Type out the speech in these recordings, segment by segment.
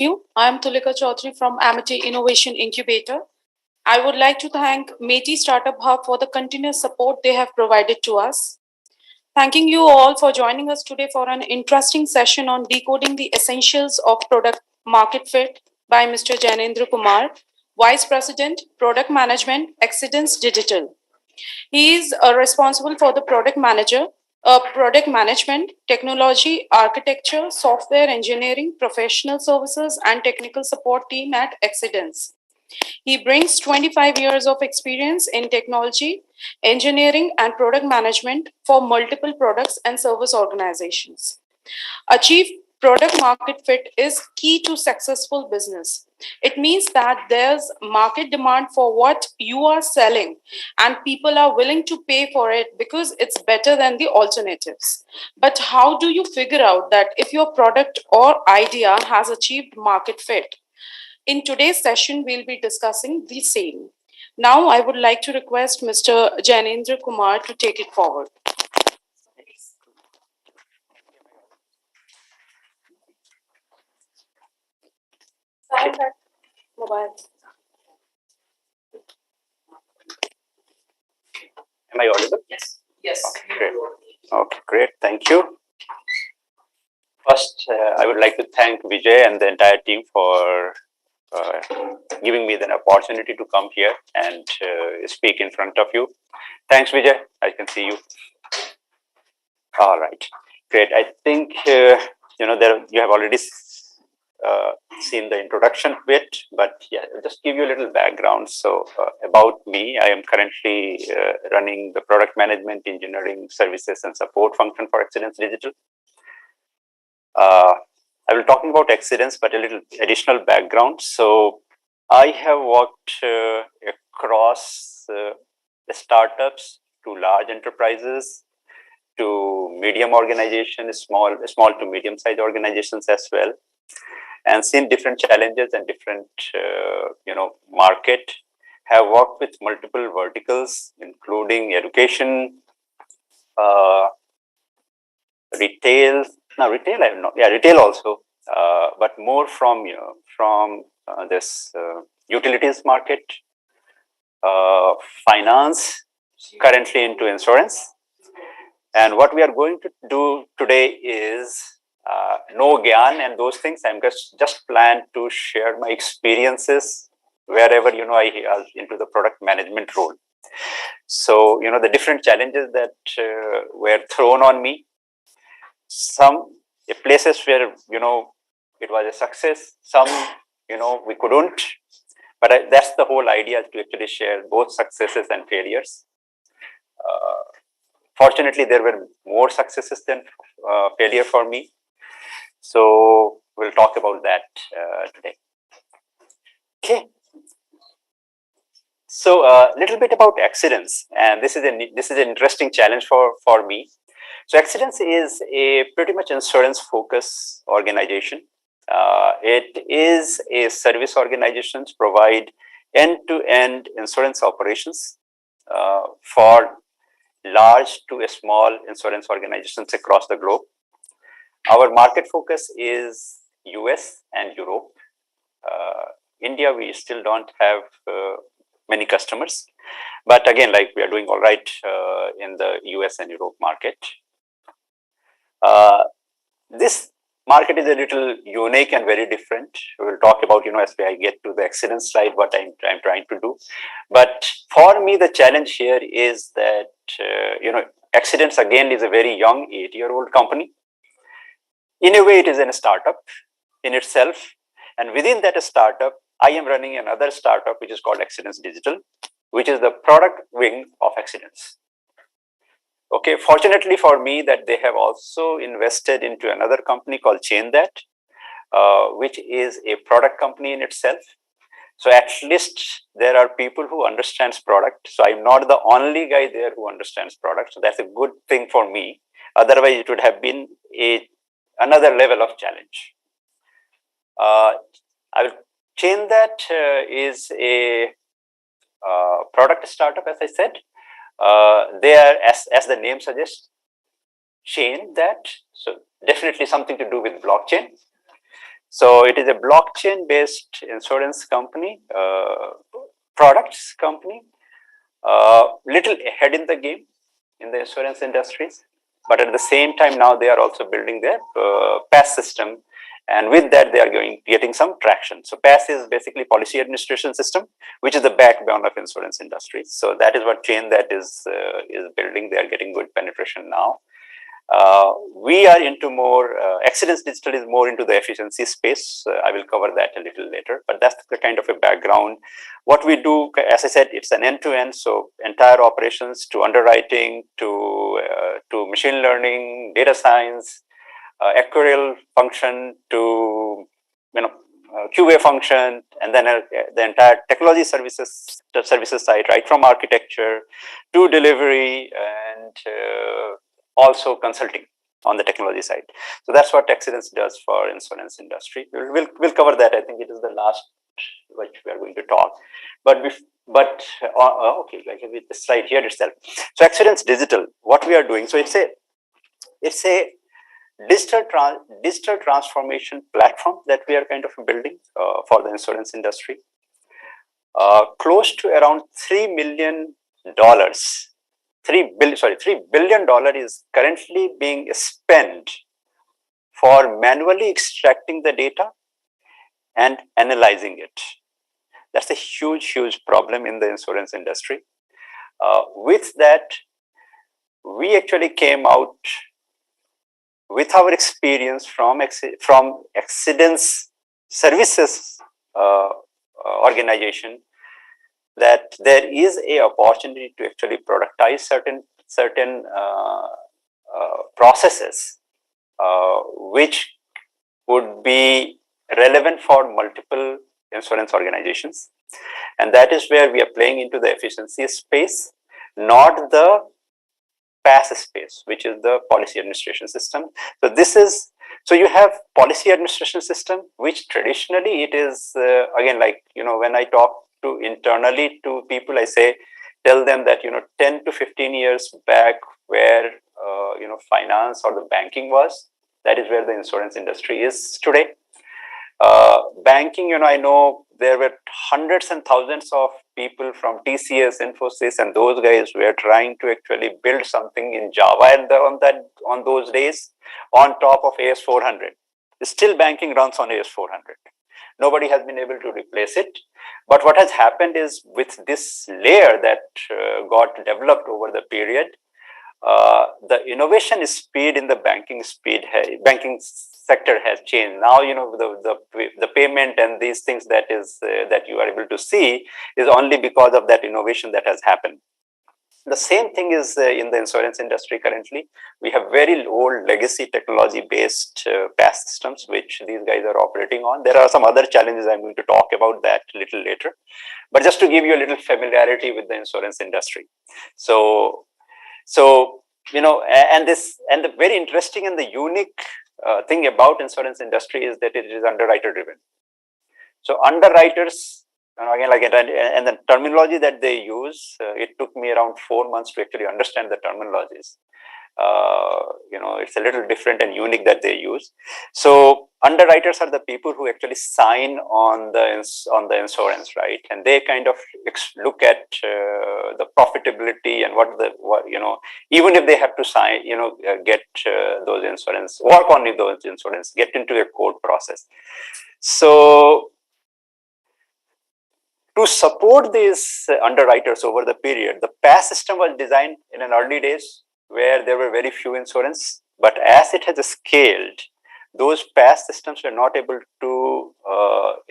you. I am Tulika Chaudhary from Amity Innovation Incubator. I would like to thank Meti Startup Hub for the continuous support they have provided to us. Thanking you all for joining us today for an interesting session on decoding the essentials of product market fit by Mr. Janendra Kumar, Vice President, Product Management, Excellence Digital. He is responsible for the product management, technology, architecture, software engineering, professional services, and technical support team at Excidence. He brings 25 years of experience in technology, engineering, and product management for multiple products and service organizations. Achieve product market fit is key to successful business. It means that there's market demand for what you are selling and people are willing to pay for it because it's better than the alternatives. But how do you figure out that if your product or idea has achieved market fit? In today's session, we'll be discussing the same. Now, I would like to request Mr. Janendra Kumar to take it forward. Sound that mobile. Am I audible? Yes. Yes. Okay, great. Okay, great. Thank you. First, I would like to thank Vijay and the entire team for giving me the opportunity to come here and speak in front of you. Thanks, Vijay. I can see you. All right, great. I think you have already seen the introduction bit, but yeah, I'll just give you a little background. So about me, I am currently running the product management, engineering, services, and support function for Excellence Digital. I will talking about Excellence, but a little additional background. So I have worked across the startups to large enterprises to medium organizations, small to medium sized organizations as well, and seen different challenges and different market. Have worked with multiple verticals, including education, retail. Now, retail I have not. Yeah, retail also, but more from this utilities market, finance, currently into insurance. And what we are going to do today is no gyan and those things. I'm just plan to share my experiences wherever I into the product management role. So the different challenges that were thrown on me. Some places where it was a success. Some we couldn't. But that's the whole idea, to actually share both successes and failures. Fortunately, there were more successes than failure for me. So we'll talk about that today. Okay. So a little bit about Excellence, and this is an interesting challenge for me. So Excellence is a pretty much insurance-focused organization. It is a service organization to provide end-to-end insurance operations for large to small insurance organizations across the globe. Our market focus is US and Europe. India, we still don't have many customers, but again, like, we are doing all right in the US and Europe market. This market is a little unique and very different. We will talk about, as I get to the Excellence slide, what I'm trying to do. But for me, the challenge here is that, Excellence again is a very young 8-year-old company. In a way, it is a startup in itself. And within that startup, I am running another startup, which is called Excellence Digital, which is the product wing of Excellence. Okay, fortunately for me, that they have also invested into another company called ChainThat, which is a product company in itself. So at least there are people who understands product. So I'm not the only guy there who understands product. So that's a good thing for me. Otherwise, it would have been another level of challenge. ChainThat is a product startup, as I said. They are, as the name suggests, ChainThat. So definitely something to do with blockchain. So it is a blockchain-based insurance company, products company, little ahead in the game in the insurance industries. But at the same time, now they are also building their PAS system, and with that, they are getting some traction. So PAS is basically policy administration system, which is the backbone of insurance industry. So that is what chain that is building. They are getting good penetration now. We are into more accidents digital is more into the efficiency space. I will cover that a little later, but that's the kind of a background. What we do, as I said, it's an end-to-end, so entire operations to underwriting to machine learning, data science, actuarial function to QA function, and then the entire technology services side, right from architecture to delivery and also consulting on the technology side. So that's what Accidents does for insurance industry. We'll cover that. I think it is the last which we are going to talk. Okay, like with the slide here itself. So Accidents Digital, what we are doing. So it's a digital transformation platform that we are kind of building for the insurance industry. Close to around $3 million. $3 billion is currently being spent for manually extracting the data and analyzing it. That's a huge problem in the insurance industry. With that, we actually came out with our experience from accidents services organization, that there is a opportunity to actually productize certain processes which would be relevant for multiple insurance organizations, and that is where we are playing into the efficiency space, not the PAS space, which is the policy administration system. So you have policy administration system, which traditionally it is again, like when I talk to internally to people, I tell them that 10 to 15 years back, where finance or the banking was, that is where the insurance industry is today. Banking, I know there were hundreds and thousands of people from TCS, Infosys, and those guys were trying to actually build something in Java on those days on top of AS400. Still, banking runs on AS400. Nobody has been able to replace it. But what has happened is, with this layer that got developed over the period, the innovation speed in the banking sector has changed. Now the payment and these things that you are able to see is only because of that innovation that has happened. The same thing is in the insurance industry currently. We have very old legacy technology based PAS systems which these guys are operating on. There are some other challenges. I'm going to talk about that a little later, but just to give you a little familiarity with the insurance industry. So and the very interesting and the unique thing about insurance industry is that it is underwriter driven. So underwriters, again, and the terminology that they use, it took me around 4 months to actually understand the terminologies. It's a little different and unique that they use. So underwriters are the people who actually sign on the insurance, right? And they kind of look at the profitability and even if they have to sign, get those insurance, work on those insurance, get into a court process. So to support these underwriters over the period, the PAS system was designed in an early days where there were very few insurance, but as it has scaled, those PAS systems were not able to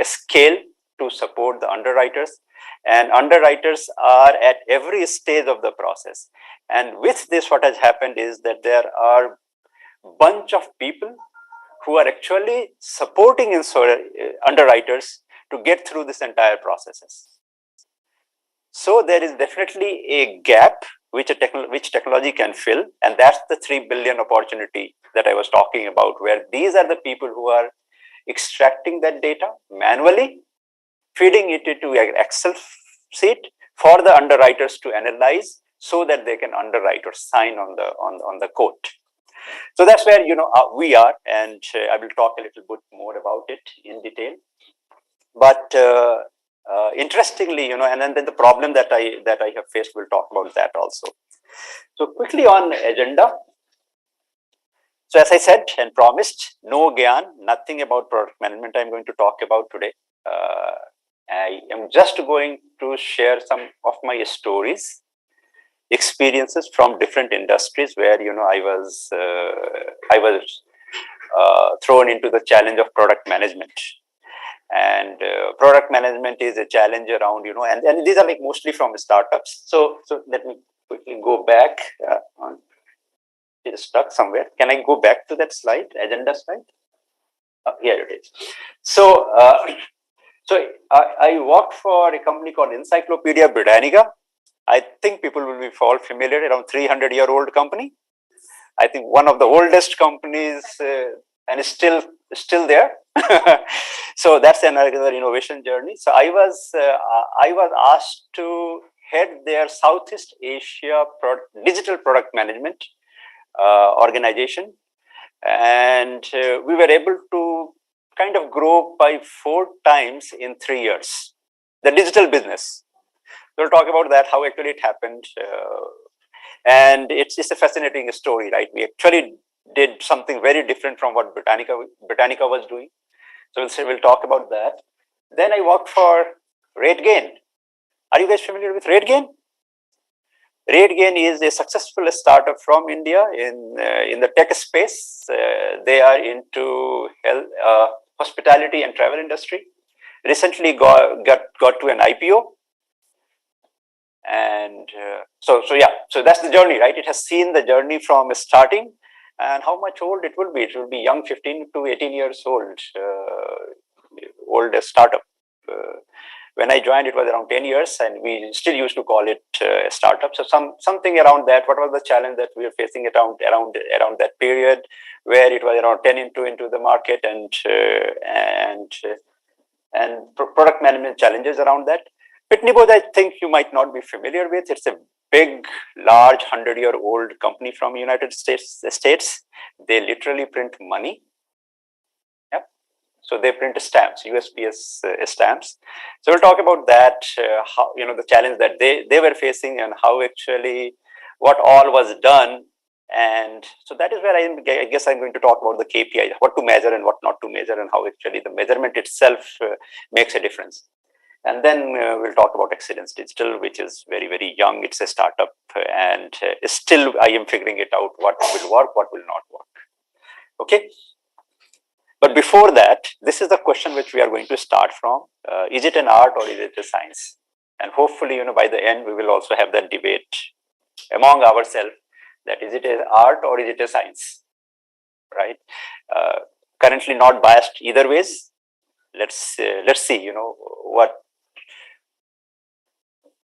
scale to support the underwriters, and underwriters are at every stage of the process. And with this, what has happened is that there are a bunch of people who are actually supporting underwriters to get through this entire processes. So there is definitely a gap which technology can fill, and that's the 3 billion opportunity that I was talking about, where these are the people who are extracting that data manually, feeding it into an Excel sheet for the underwriters to analyze so that they can underwrite or sign on the quote. So that's where we are, and I will talk a little bit more about it in detail. But interestingly, and then the problem that I have faced, we'll talk about that also. So quickly on agenda. So as I said and promised, no Gyan, nothing about product management I'm going to talk about today. I am just going to share some of my stories, experiences from different industries where I was thrown into the challenge of product management. And product management is a challenge around, and these are like mostly from startups. So let me quickly go back on. It's stuck somewhere. Can I go back to that slide, agenda slide? Here it is. So, I worked for a company called Encyclopedia Britannica. I think people will be all familiar, around 300-year-old company. I think one of the oldest companies, and is still there. So that's another innovation journey. So I was asked to head their Southeast Asia digital product management organization, and we were able to kind of grow by 4 times in 3 years, the digital business. We'll talk about that, how actually it happened, and it's just a fascinating story, right? We actually did something very different from what Britannica was doing. So we'll talk about that. Then I worked for RateGain. Are you guys familiar with RateGain? RateGain is a successful startup from India in the tech space. They are into health, hospitality and travel industry. Recently got to an IPO. And so that's the journey, right? It has seen the journey from starting, and how much old it will be. It will be young, 15 to 18 years old, oldest startup. When I joined, it was around 10 years, and we still used to call it a startup. So something around that. What was the challenge that we were facing around that period, where it was around 10 into the market, and product management challenges around that. Pitney Bowes, I think you might not be familiar with. It's a big, large, 100-year-old company from United States. They literally print money. Yep. So they print stamps, USPS stamps. So we'll talk about that, how the challenge that they were facing, and how actually what all was done. And so that is where I guess I'm going to talk about the KPI, what to measure and what not to measure, and how actually the measurement itself makes a difference. And then we'll talk about Excellence Digital, which is very, very young. It's a startup, and still I am figuring it out, what will work, what will not work. Okay. But before that, this is the question which we are going to start from. Is it an art or is it a science? And hopefully, by the end, we will also have that debate among ourselves, that is it an art or is it a science, right? Currently not biased either ways. Let's see,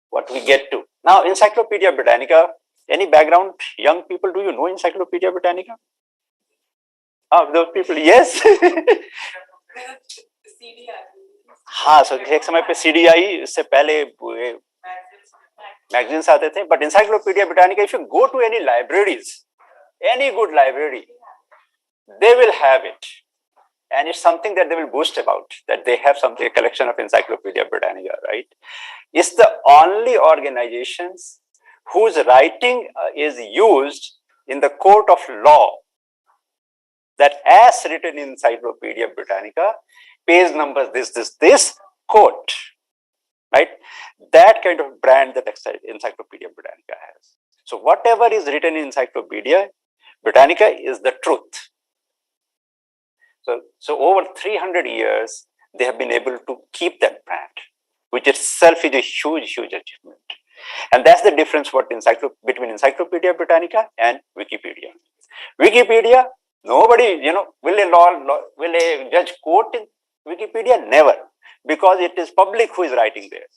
what we get to. Now, Encyclopedia Britannica, any background? Young people, do you know Encyclopedia Britannica? Those people, yes. हाँ, so एक समय पे CDI आई, इससे पहले magazines आते थे. But Encyclopedia Britannica, if you go to any libraries, any good library, they will have it. And it's something that they will boast about, that they have a collection of Encyclopedia Britannica, right? It's the only organizations whose writing is used in the court of law, that as written in Encyclopedia Britannica, page number this, quote, right? That kind of brand that Encyclopedia Britannica has. So whatever is written in Encyclopedia Britannica is the truth. So over 300 years, they have been able to keep that brand, which itself is a huge, huge achievement. And that's the difference between Encyclopedia Britannica and Wikipedia. Wikipedia, nobody, will a judge quote in Wikipedia? Never, because it is public who is writing there.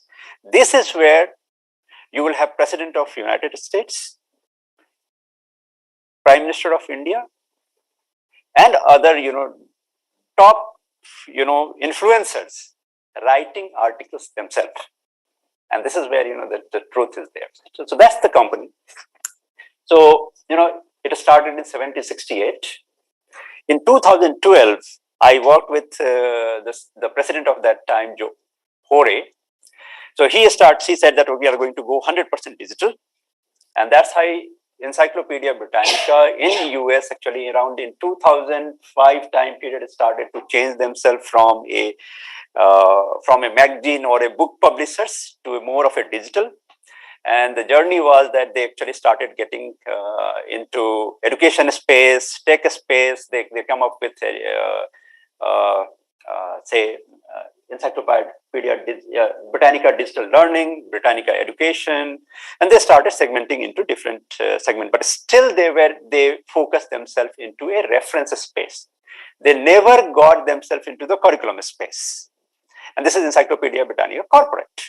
This is where you will have President of United States, Prime Minister of India, and other, top, influencers writing articles themselves. And this is where, the truth is there. So that's the company. So, It started in 1768. In 2012, I worked with the president of that time, Joe Hore. So he said that we are going to go 100% digital. And that's how Encyclopedia Britannica in US actually around in 2005 time period started to change themselves from a magazine or a book publishers to more of a digital. And the journey was that they actually started getting into education space, tech space. They come up with Encyclopedia Britannica Digital Learning, Britannica Education, and they started segmenting into different segments. But still, they focused themselves into a reference space. They never got themselves into the curriculum space. And this is Encyclopedia Britannica Corporate.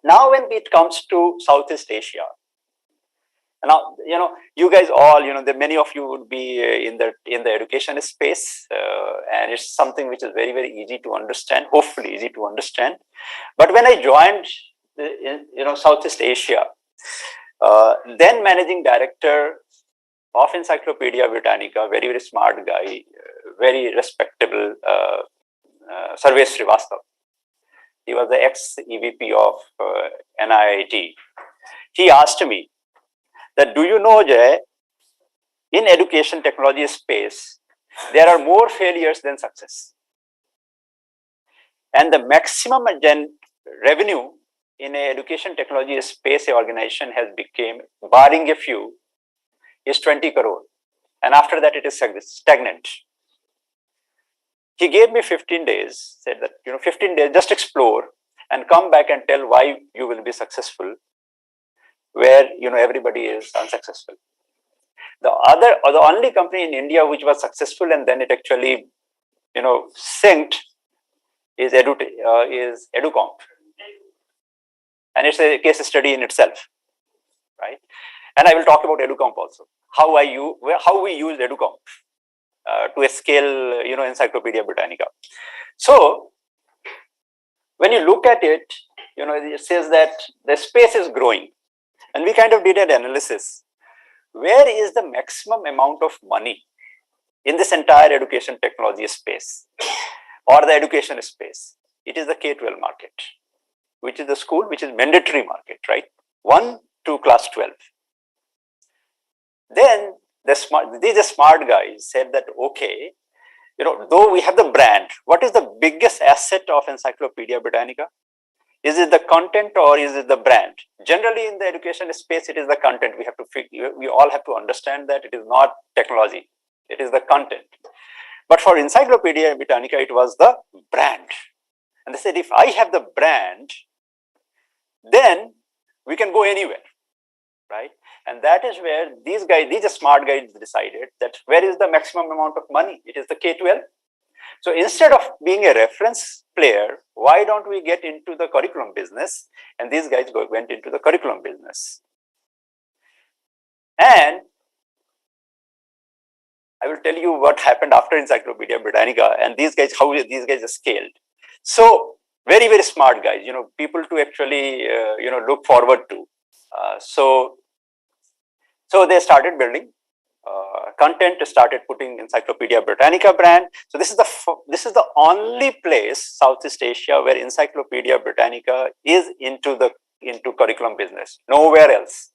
Now, when it comes to Southeast Asia, now you guys all many of you would be in the education space, and it's something which is very, very easy to understand. Hopefully, easy to understand. But when I joined, Southeast Asia, then managing director of Encyclopedia Britannica, very, very smart guy, very respectable, Sarvesh Srivastav. He was the ex-EVP of NIIT. He asked me that, do you know, Jay, in education technology space, there are more failures than success. And the maximum revenue in a education technology space organization has become, barring a few, is 20 crore. And after that, it is stagnant. He gave me 15 days, said that, 15 days, just explore and come back and tell why you will be successful, where, everybody is unsuccessful. The only company in India which was successful and then it actually, synced is Educomp. And it's a case study in itself, right? And I will talk about Educomp also, how we use Educomp to scale, Encyclopedia Britannica. So when you look at it, it says that the space is growing. And we kind of did an analysis. Where is the maximum amount of money in this entire education technology space or the education space? It is the K-12 market, which is the school, which is mandatory market, right? 1 to class 12. Then these smart guys said that, okay, though we have the brand, what is the biggest asset of Encyclopedia Britannica? Is it the content or is it the brand? Generally, in the education space, it is the content. We all have to understand that it is not technology. It is the content. But for Encyclopedia Britannica, it was the brand. And they said, if I have the brand, then we can go anywhere, right? And that is where these smart guys decided that where is the maximum amount of money? It is the K-12. So instead of being a reference player, why don't we get into the curriculum business? And these guys went into the curriculum business. And I will tell you what happened after Encyclopedia Britannica and how these guys scaled. So very, very smart guys, people to actually, look forward to. So they started building content, started putting Encyclopedia Britannica brand. So this is the only place, Southeast Asia, where Encyclopedia Britannica is into curriculum business. Nowhere else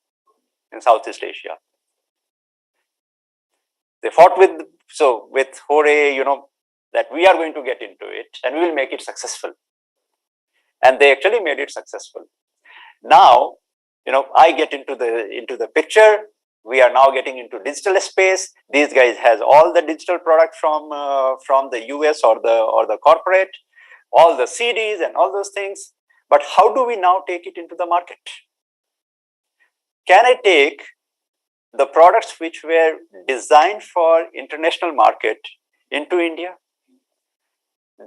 in Southeast Asia. They fought with Hore, that we are going to get into it and we will make it successful. And they actually made it successful. Now, I get into the picture. We are now getting into digital space. These guys has all the digital product from the US or the corporate, all the CDs and all those things. But how do we now take it into the market? Can I take the products which were designed for international market into India?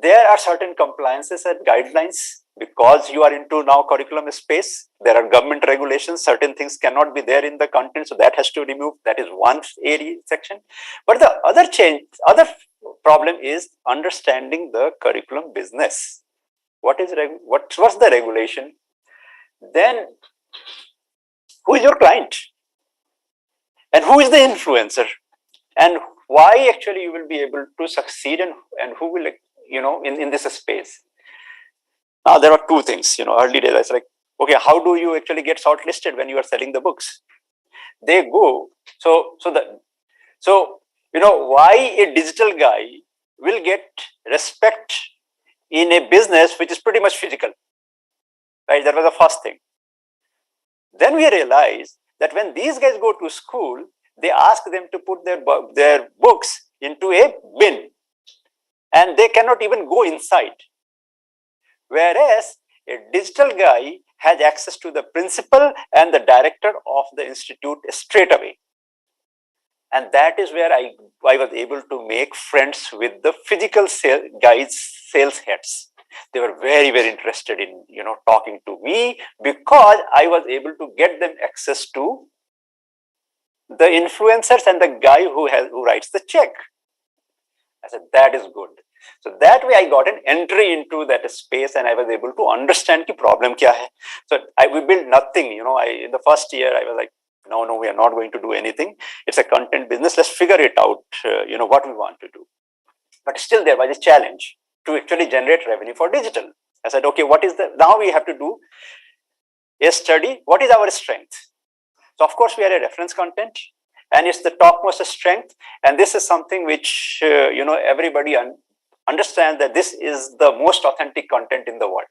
There are certain compliances and guidelines because you are into now curriculum space. There are government regulations. Certain things cannot be there in the content, so that has to remove. That is one area section. But the other problem is understanding the curriculum business. What's the regulation? Then who is your client? and who is the influencer, and why actually you will be able to succeed, and who will, in this space. Now there are two things, early days I was like, okay, how do you actually get shortlisted when you are selling the books? They go, so why a digital guy will get respect in a business which is pretty much physical, right? That was the first thing. Then we realized that when these guys go to school, they ask them to put their books into a bin, and they cannot even go inside. Whereas a digital guy has access to the principal and the director of the institute straight away. And that is where I was able to make friends with the physical sales heads. They were very, very interested in, talking to me, because I was able to get them access to the influencers and the guy who writes the check. I said, that is good. So that way I got an entry into that space, and I was able to understand the problem kya hai. So we built nothing, in the first year I was like, no, we are not going to do anything. It's a content business. Let's figure it out, what we want to do. But still there was a challenge to actually generate revenue for digital. I said, okay, now we have to do a study. What is our strength? So of course we are a reference content, and it's the topmost strength. And this is something which, everybody understands, that this is the most authentic content in the world.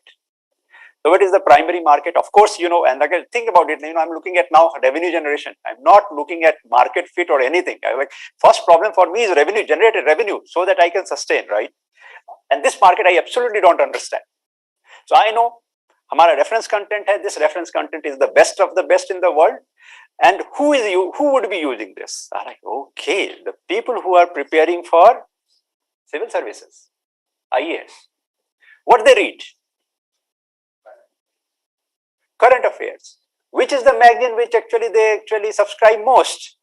So what is the primary market? Of course, and like, think about it, I'm looking at now revenue generation. I'm not looking at market fit or anything. First problem for me is generated revenue, so that I can sustain, right? And this market I absolutely don't understand. So I know hamara reference content hai, this reference content is the best of the best in the world. And who would be using this? I'm like, okay, the people who are preparing for civil services, IAS. What they read? Current affairs. Which is the magazine which they subscribe most?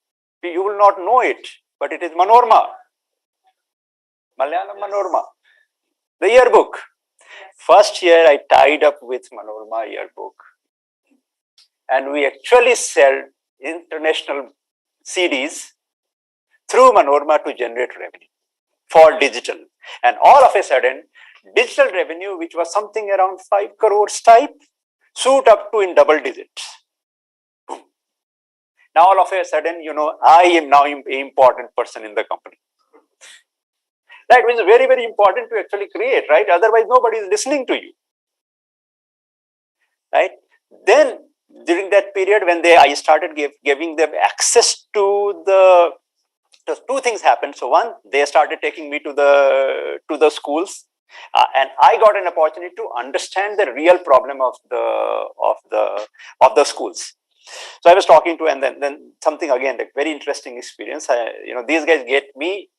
You will not know it, but it is Manorma. Malayalam Manorma. The yearbook. First year I tied up with Manorma yearbook, and we actually sell international CDs through Manorma to generate revenue for digital. And all of a sudden, digital revenue, which was something around 5 crores type, shoot up to in double digits. Now all of a sudden, I am now an important person in the company. Right, which is very, very important to actually create, right? Otherwise, nobody is listening to you. Right? Then during that period when I started giving them access to two things happened. So one, they started taking me to the schools, and I got an opportunity to understand the real problem of the schools. So I was talking to, and then something again, like very interesting experience. These guys get me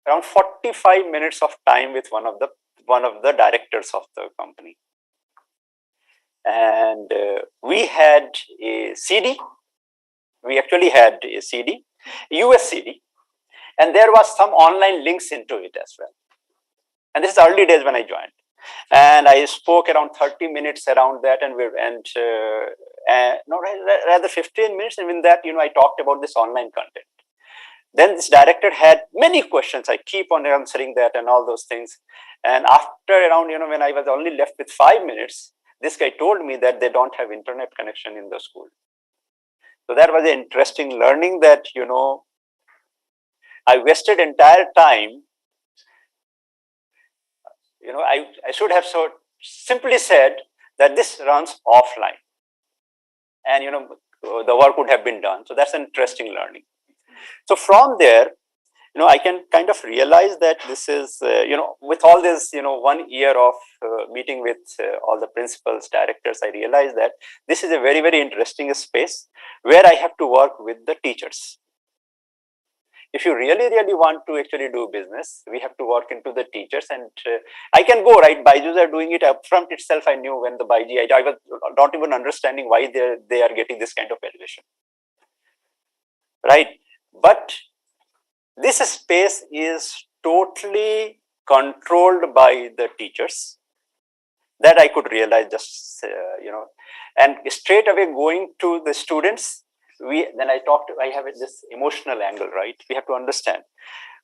around 45 minutes of time with one of the directors of the company. And we had a CD. We actually had a CD, US CD, and there was some online links into it as well. And this is early days when I joined, and I spoke around 30 minutes around that, and rather 15 minutes. And in that, I talked about this online content. Then this director had many questions. I keep on answering that and all those things. And after around, when I was only left with 5 minutes, this guy told me that they don't have internet connection in the school. So that was an interesting learning that, I wasted entire time. I should have simply said that this runs offline, and, the work would have been done. So that's an interesting learning. So from there, I can kind of realize that this is, with all this, 1 year of meeting with all the principals, directors, I realized that this is a very, very interesting space where I have to work with the teachers. If you really, really want to actually do business, we have to work into the teachers. And I can go, right? Byju's are doing it upfront itself. I knew when the Byji, I was not even understanding why they are getting this kind of valuation, right? But this space is totally controlled by the teachers. That I could realize just, and straight away going to the students, then I have this emotional angle, right? We have to understand.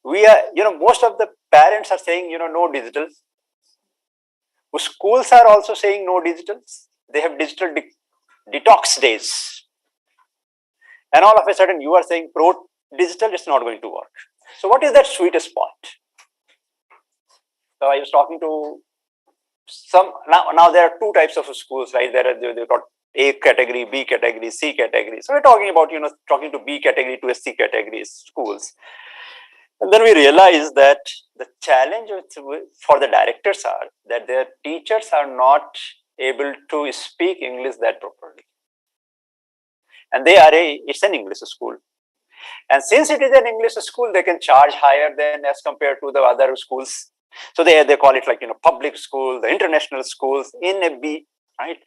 We are, most of the parents are saying, no digital. Schools are also saying no digitals. They have digital detox days. And all of a sudden you are saying pro digital is not going to work. So what is that sweet spot? So I was talking to some, now there are two types of schools, right? They've got A category, B category, C category. So we're talking about, talking to B category to a C category schools. And then we realize that the challenge for the directors are that their teachers are not able to speak English that properly. And it's an English school. And since it is an English school, they can charge higher than as compared to the other schools. So they call it like, public school, the international schools in a B, right?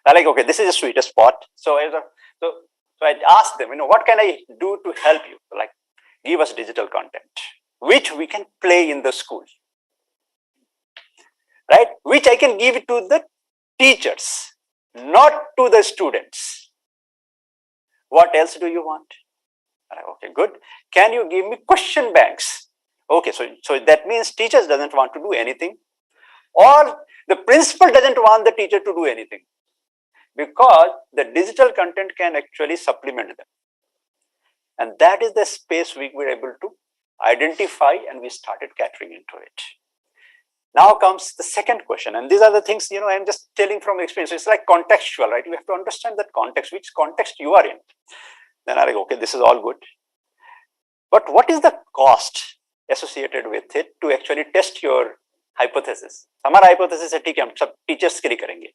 They're like, okay, this is a sweet spot. So I asked them, what can I do to help you? Like, give us digital content, which we can play in the school, right? Which I can give it to the teachers, not to the students. What else do you want? Okay, good. Can you give me question banks? Okay, so that means teachers doesn't want to do anything, or the principal doesn't want the teacher to do anything, because the digital content can actually supplement them. And that is the space we were able to identify, and we started catering into it. Now comes the second question, and these are the things, I'm just telling from experience. It's like contextual, right? You have to understand that context, which context you are in. Then I'm like, okay, this is all good. But what is the cost associated with it to actually test your hypothesis? Our hypothesis is that teachers के लिए करेंगे.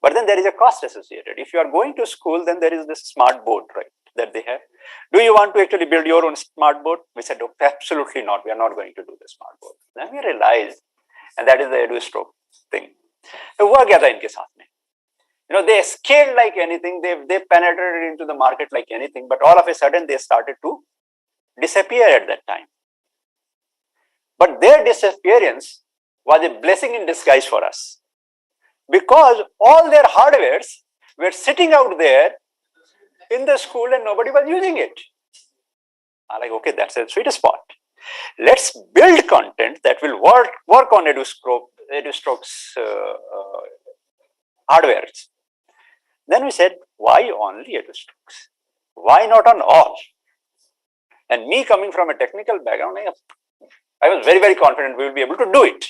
But then there is a cost associated. If you are going to school, then there is this smart board, right, that they have. Do you want to actually build your own smart board? We said, oh, absolutely not. We are not going to do the smart board. Then we realized, and that is the EduStroke thing. तो हुआ क्या था इनके साथ में? They scaled like anything. They penetrated into the market like anything. But all of a sudden, they started to disappear at that time. But their disappearance was a blessing in disguise for us, because all their hardwares were sitting out there in the school and nobody was using it. I'm like, okay, that's a sweet spot. Let's build content that will work on EduStroke's hardwares. Then we said, why only EduStrokes? Why not on all? And me coming from a technical background, I was very, very confident we will be able to do it.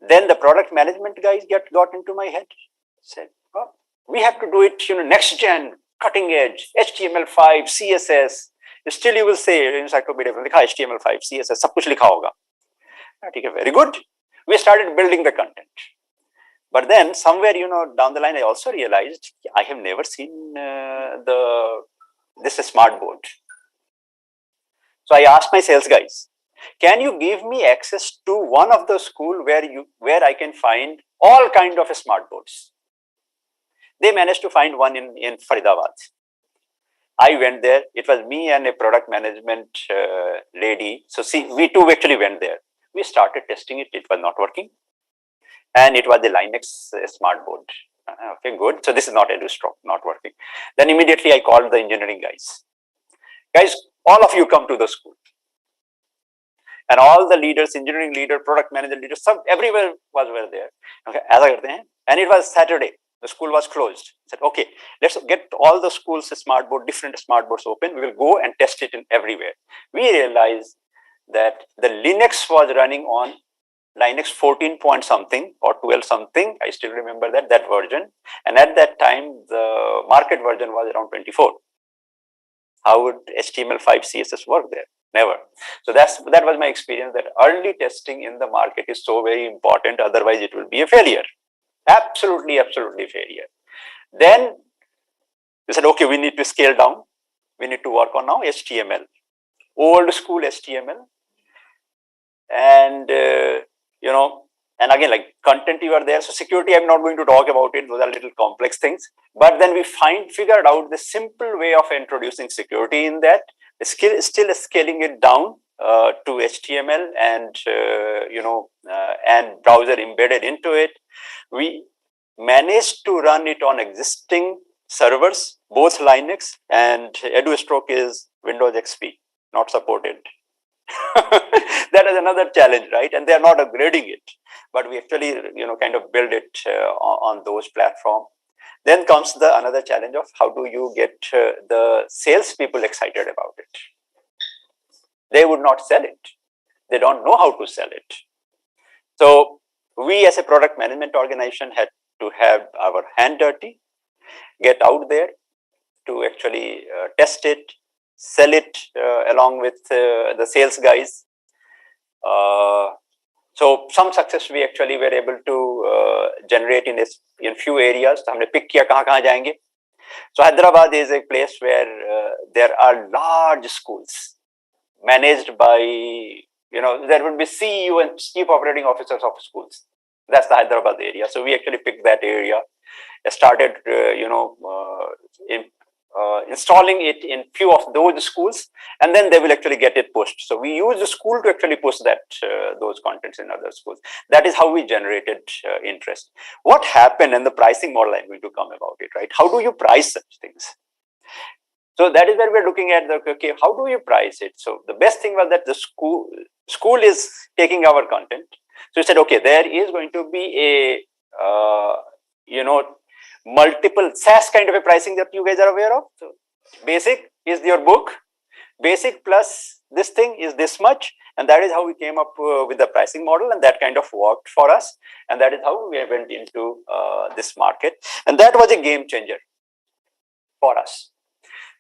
Then the product management guys got into my head. Said, oh, we have to do it, next gen, cutting edge, HTML5, CSS. Still you will say, encyclopedia, HTML5, CSS, सब कुछ लिखा होगा. Okay, very good. We started building the content. But then somewhere, down the line, I also realized I have never seen this smart board. So I asked my sales guys, can you give me access to one of the school where I can find all kind of smart boards? They managed to find one in Faridabad. I went there. It was me and a product management lady. So we two actually went there. We started testing it. It was not working. And it was the Linux smart board. Okay, good. So this is not EduStroke, not working. Then immediately I called the engineering guys. Guys, all of you come to the school. And all the leaders, engineering leader, product manager leaders, everywhere were there. Okay, and it was Saturday. The school was closed. I said, okay, let's get all the schools different smart boards open. We will go and test it in everywhere. We realized that the Linux was running on Linux 14 point something or 12 something. I still remember that version. And at that time, the market version was around 24. How would HTML5 CSS work there? Never. So that was my experience, that early testing in the market is so very important. Otherwise, it will be a failure. Absolutely failure. Then we said, okay, we need to scale down. We need to work on now HTML, old school HTML. And, and again, like content you are there. So security, I'm not going to talk about it. Those are little complex things. But then we figured out the simple way of introducing security in that. Still scaling it down to HTML and, and browser embedded into it. We managed to run it on existing servers, both Linux and EduStroke is Windows XP, not supported. That is another challenge, right? And they are not upgrading it, but we actually, kind of build it on those platforms. Then comes the another challenge of how do you get the salespeople excited about it? They would not sell it. They don't know how to sell it. So we as a product management organization had to have our hand dirty, get out there to actually test it, sell it along with the sales guys. So some success we actually were able to generate in few areas. So हमने pick किया कहाँ जाएंगे. So Hyderabad is a place where there are large schools managed by, there would be CEO and chief operating officers of schools. That's the Hyderabad area. So we actually picked that area, started, installing it in few of those schools, and then they will actually get it pushed. So we use the school to actually push that those contents in other schools. That is how we generated interest. What happened, and the pricing model I'm going to come about it, right? How do you price such things? So that is where we're looking at okay, how do you price it? So the best thing was that the school is taking our content. So we said, okay, there is going to be a multiple SaaS kind of a pricing that you guys are aware of. So basic is your book, basic plus this thing is this much, and that is how we came up with the pricing model, and that kind of worked for us, and that is how we went into this market, and that was a game changer for us.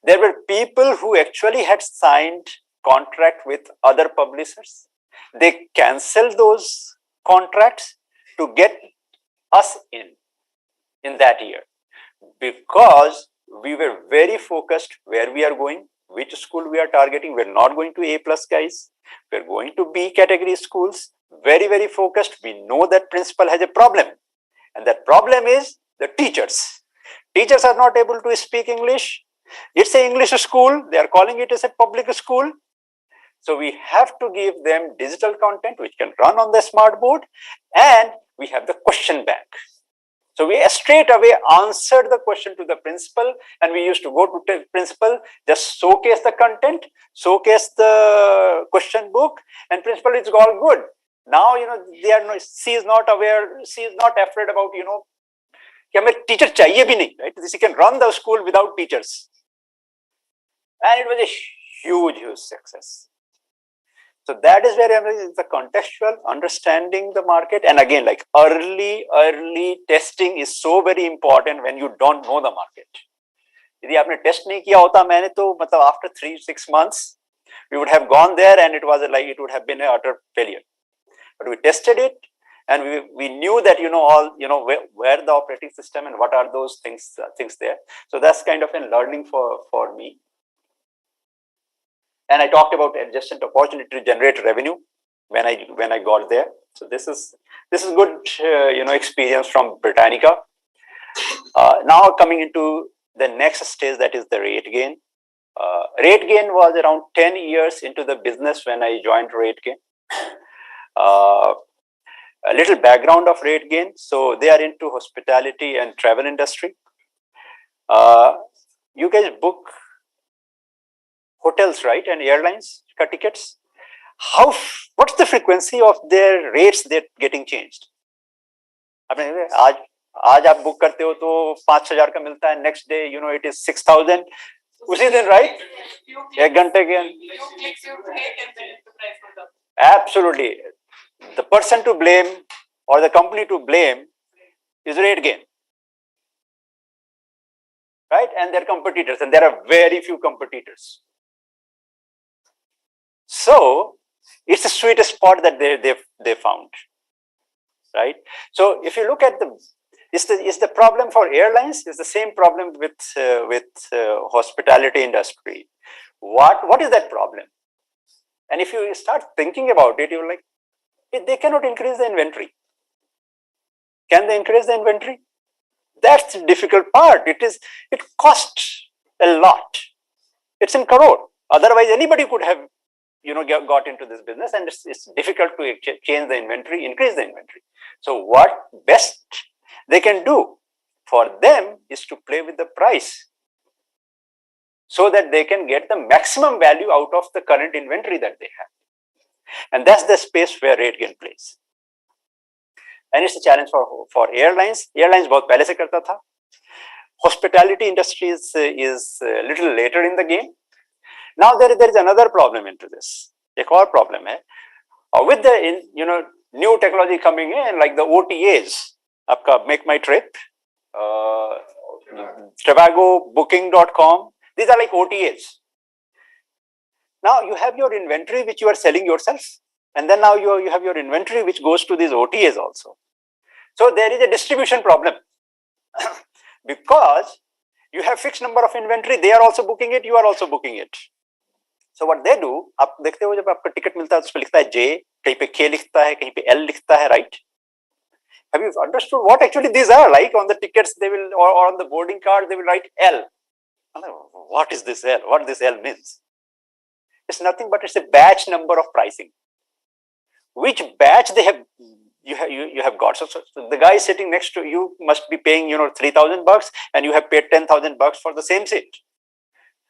There were people who actually had signed contract with other publishers. They canceled those contracts to get us in that year, because we were very focused where we are going, which school we are targeting. We're not going to A+ guys. We're going to B category schools. Very, very focused. We know that principal has a problem, and that problem is the teachers. Teachers are not able to speak English. It's an English school. They are calling it as a public school. So we have to give them digital content which can run on the smart board, and we have the question bank. So we straight away answered the question to the principal, and we used to go to the principal, just showcase the content, showcase the question book, and principal is all good. Now, she is not aware, she is not afraid about, कि हमें teacher चाहिए भी नहीं, right? She can run the school without teachers. And it was a huge success. So that is where the contextual understanding the market, and again, like early testing is so very important when you don't know the market. यदि आपने test नहीं किया होता, मैंने तो मतलब after 3-6 months we would have gone there, and it would have been an utter failure. But we tested it, and we knew that where the operating system and what are those things there. So that's kind of a learning for me. And I talked about adjacent opportunity to generate revenue when I got there. So this is good experience from Britannica. Now coming into the next stage, that is the rate gain. Rate gain was around 10 years into the business when I joined Rate Gain. A little background of Rate Gain. So they are into hospitality and travel industry. You guys book hotels, right, and airlines tickets. What's the frequency of their rates that getting changed? आज आप book करते हो तो 5,000 का मिलता है, next day it is 6,000 उसी दिन, right? एक घंटे के absolutely. The person to blame or the company to blame is Rate Gain, right? And their competitors, and there are very few competitors. So it's a sweet spot that they found, right? So if you look at is the problem for airlines is the same problem with hospitality industry. What is that problem? And if you start thinking about it, you're like, they cannot increase the inventory. Can they increase the inventory? That's the difficult part. It costs a lot. It's in crore. Otherwise, anybody could have got into this business, and it's difficult to change the inventory, increase the inventory. So what best they can do for them is to play with the price so that they can get the maximum value out of the current inventory that they have. And that's the space where RateGain plays. And it's a challenge for airlines. Airlines बहुत पहले से करता था. Hospitality industry is a little later in the game. Now there is another problem into this. एक और problem है. With the new technology coming in, like the OTAs, आपका Make My Trip, Trivago, Booking.com, these are like OTAs. Now you have your inventory which you are selling yourself, and then now you have your inventory which goes to these OTAs also. So there is a distribution problem because you have fixed number of inventory, they are also booking it, you are also booking it. So what they do, आप देखते हो जब आपका ticket मिलता है तो उसमें लिखता है J, कहीं पे K लिखता है, कहीं पे L लिखता है, right? Have you understood what actually these are? Like on the tickets they will, or on the boarding card they will write L. What is this L? What this L means? It's nothing but it's a batch number of pricing. Which batch they have, you have got. So the guy sitting next to you must be paying $3,000 and you have paid $10,000 for the same seat.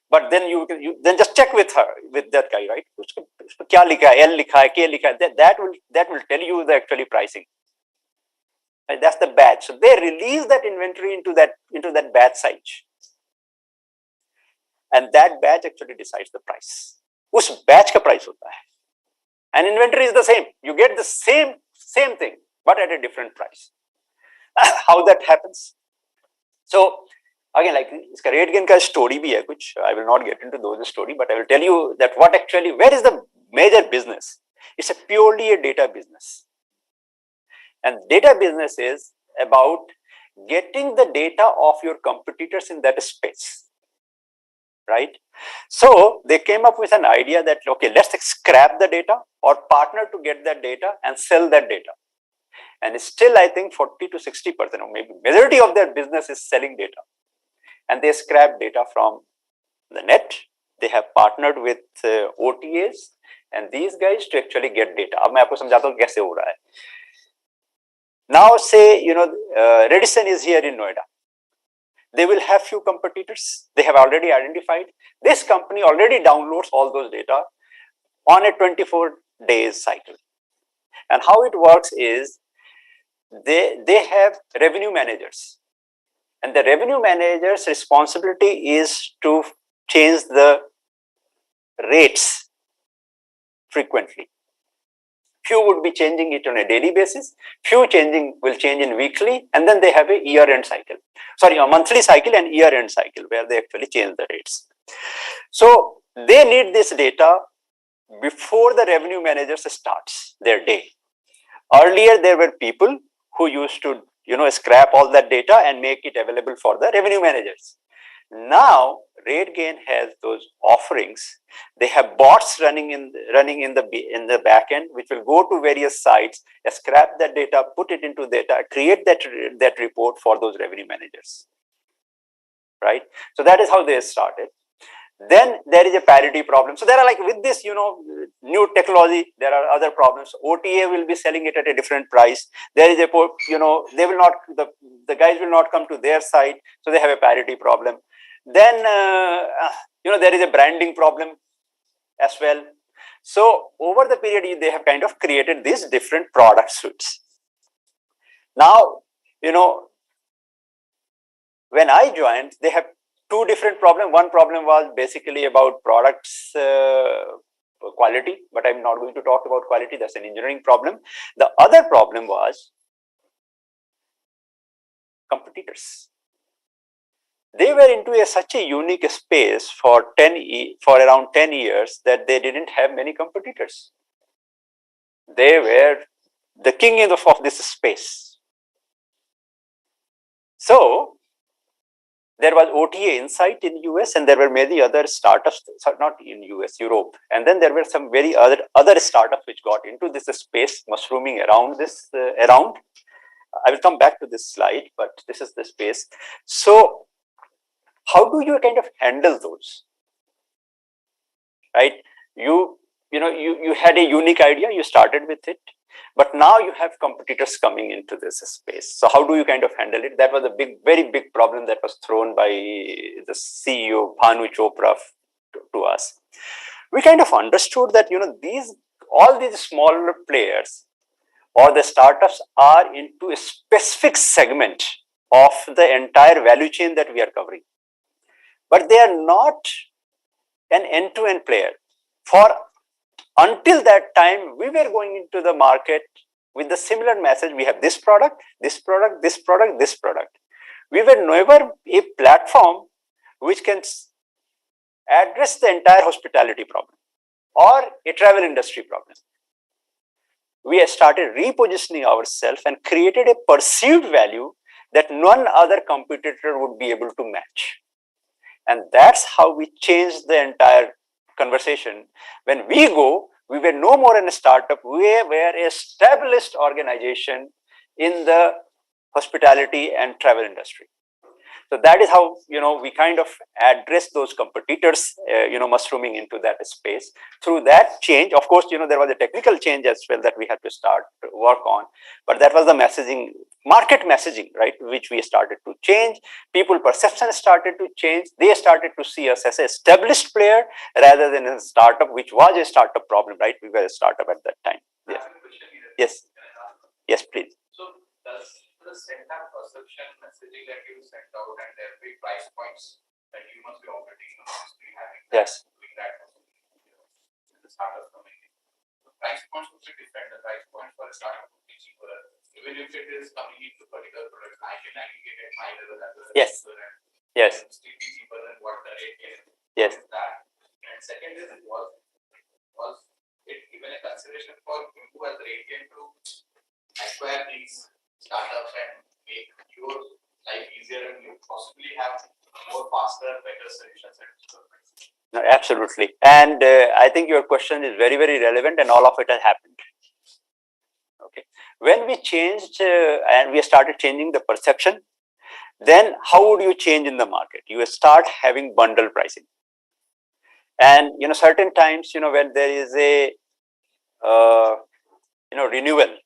But then you then just check with that guy, right? उसमें क्या लिखा है, L लिखा है, K लिखा है. That will tell you the actually pricing. And that's the batch. So they release that inventory into that batch size, and that batch actually decides the price. उस batch का price होता है. And inventory is the same. You get the same thing, but at a different price. How that happens? So again, like इसका RateGain का story भी है कुछ. I will not get into those story, but I will tell you that where is the major business? It's purely a data business. And data business is about getting the data of your competitors in that space, right? So they came up with an idea that, okay, let's scrap the data or partner to get that data and sell that data. And still, I think 40 to 60%, or maybe majority of their business is selling data. And they scrap data from the net. They have partnered with OTAs and these guys to actually get data. अब मैं आपको समझाता हूँ कैसे हो रहा है. Now say, Redison is here in Noida. They will have few competitors. They have already identified. This company already downloads all those data on a 24 days cycle. And how it works is they have revenue managers. And the revenue manager's responsibility is to change the rates frequently. Few would be changing it on a daily basis, few will change in weekly, and then they have a year-end cycle. Sorry, a monthly cycle and year-end cycle where they actually change the rates. So they need this data before the revenue managers starts their day. Earlier, there were people who used to scrap all that data and make it available for the revenue managers. Now RateGain has those offerings. They have bots running in the back end, which will go to various sites, scrap that data, put it into data, create that report for those revenue managers. Right? So that is how they started. Then there is a parity problem. So there are, like, with this new technology, there are other problems. OTA will be selling it at a different price. There is a they will not, the guys will not come to their site, so they have a parity problem. Then there is a branding problem as well. So over the period, they have kind of created these different product suites. Now when I joined, they have two different problems. One problem was basically about products quality, but I'm not going to talk about quality. That's an engineering problem. The other problem was competitors. They were into such a unique space for around 10 years that they didn't have many competitors. They were the king of this space. So there was OTA Insight in US, and there were many other startups, not in US, Europe. And then there were some very other startups which got into this space, mushrooming around this. I will come back to this slide, but this is the space. So how do you kind of handle those? Right? You had a unique idea, you started with it. But now you have competitors coming into this space. So how do you kind of handle it? That was a very big problem that was thrown by the CEO Bhanu Chopra to us. We kind of understood that all these smaller players or the startups are into a specific segment of the entire value chain that we are covering, but they are not an end-to-end player. For until that time, we were going into the market with the similar message: we have this product, this product, this product, this product. We were never a platform which can address the entire hospitality problem or a travel industry problem. We started repositioning ourselves and created a perceived value that none other competitor would be able to match. And that's how we changed the entire conversation. When we were no more in a startup, we were a established organization in the hospitality and travel industry. So that is how we kind of address those competitors mushrooming into that space. Through that change, of course, there was a technical change as well that we had to start to work on, but that was the messaging, market messaging, right, which we started to change. People perception started to change. They started to see us as an established player rather than a startup, which was a startup problem, right? We were a startup at that time. Yes, please. So does the center perception messaging that you sent out and their big price points that you must be operating on, having doing that in the startup community? The price points would be different. The price points for a startup would be cheaper. Even if it is coming into particular products, I can aggregate at my level as well. Yes. Still be cheaper than what the rate is. Yes. That. And second is, was it even a consideration for you as rate to acquire these startups and make your life easier and you possibly have more faster, better solutions and services? No, absolutely. And I think your question is very relevant, and all of it has happened. Okay. When we changed and we started changing the perception, then how would you change in the market? You start having bundle pricing. And certain times, when there is a renewal,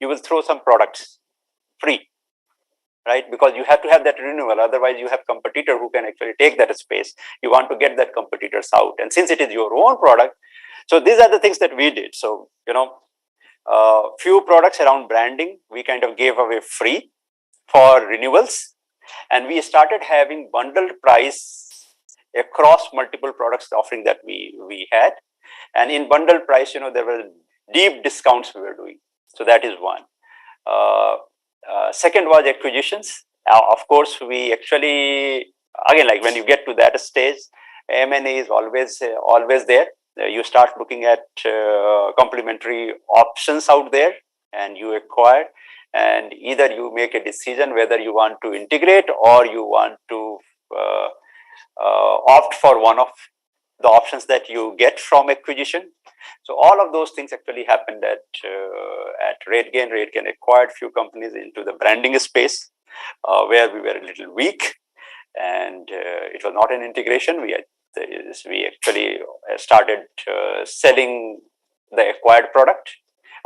you will throw some products free, right? Because you have to have that renewal. Otherwise, you have competitor who can actually take that space. You want to get that competitors out. And since it is your own product, so these are the things that we did. So, few products around branding, we kind of gave away free for renewals. And we started having bundled price across multiple products offering that we had. And in bundled price, there were deep discounts we were doing. So that is one. Second was acquisitions. Of course, we actually, again, like when you get to that stage, M&A is always there. You start looking at complementary options out there and you acquire, and either you make a decision whether you want to integrate or you want to opt for one of the options that you get from acquisition. So all of those things actually happened at RateGain. RateGain acquired few companies into the branding space where we were a little weak, and it was not an integration. We actually started selling the acquired product.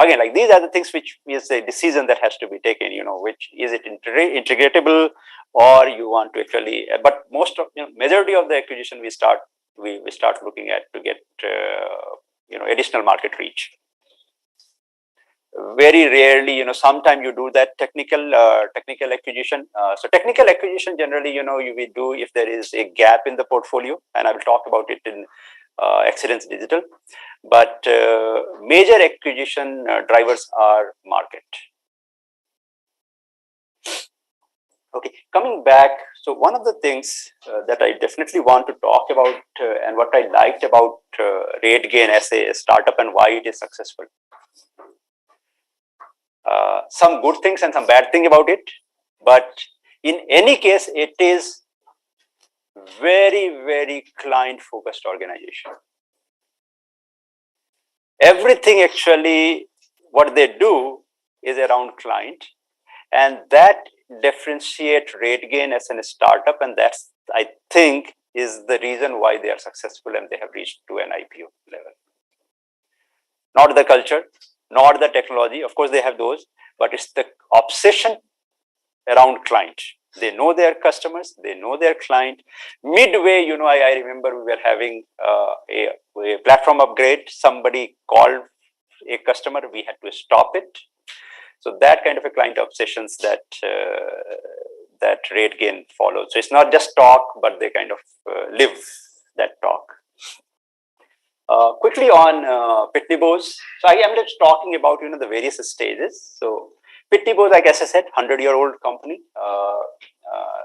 Again, like these are the things which is a decision that has to be taken. Which is it integratable, or you want to actually. But most of majority of the acquisition we start looking at to get additional market reach. Very rarely, sometimes you do that technical acquisition. So technical acquisition generally, we do if there is a gap in the portfolio, and I will talk about it in Excellence Digital. But major acquisition drivers are market. Okay, coming back. So one of the things that I definitely want to talk about and what I liked about RateGain as a startup and why it is successful. Some good things and some bad thing about it, but in any case, it is very client focused organization. Everything actually what they do is around client, and that differentiate RateGain as a startup, and that's, I think, is the reason why they are successful and they have reached to an IPO level. Not the culture, not the technology. Of course, they have those, but it's the obsession around client. They know their customers, they know their client. Midway, I remember we were having a platform upgrade. Somebody called a customer, we had to stop it. So that kind of a client obsessions that that RateGain follows. So it's not just talk, but they kind of live that talk. Quickly on Pitney Bowes. So I am just talking about the various stages. So Pitney Bowes, like as I said, 100-year-old company.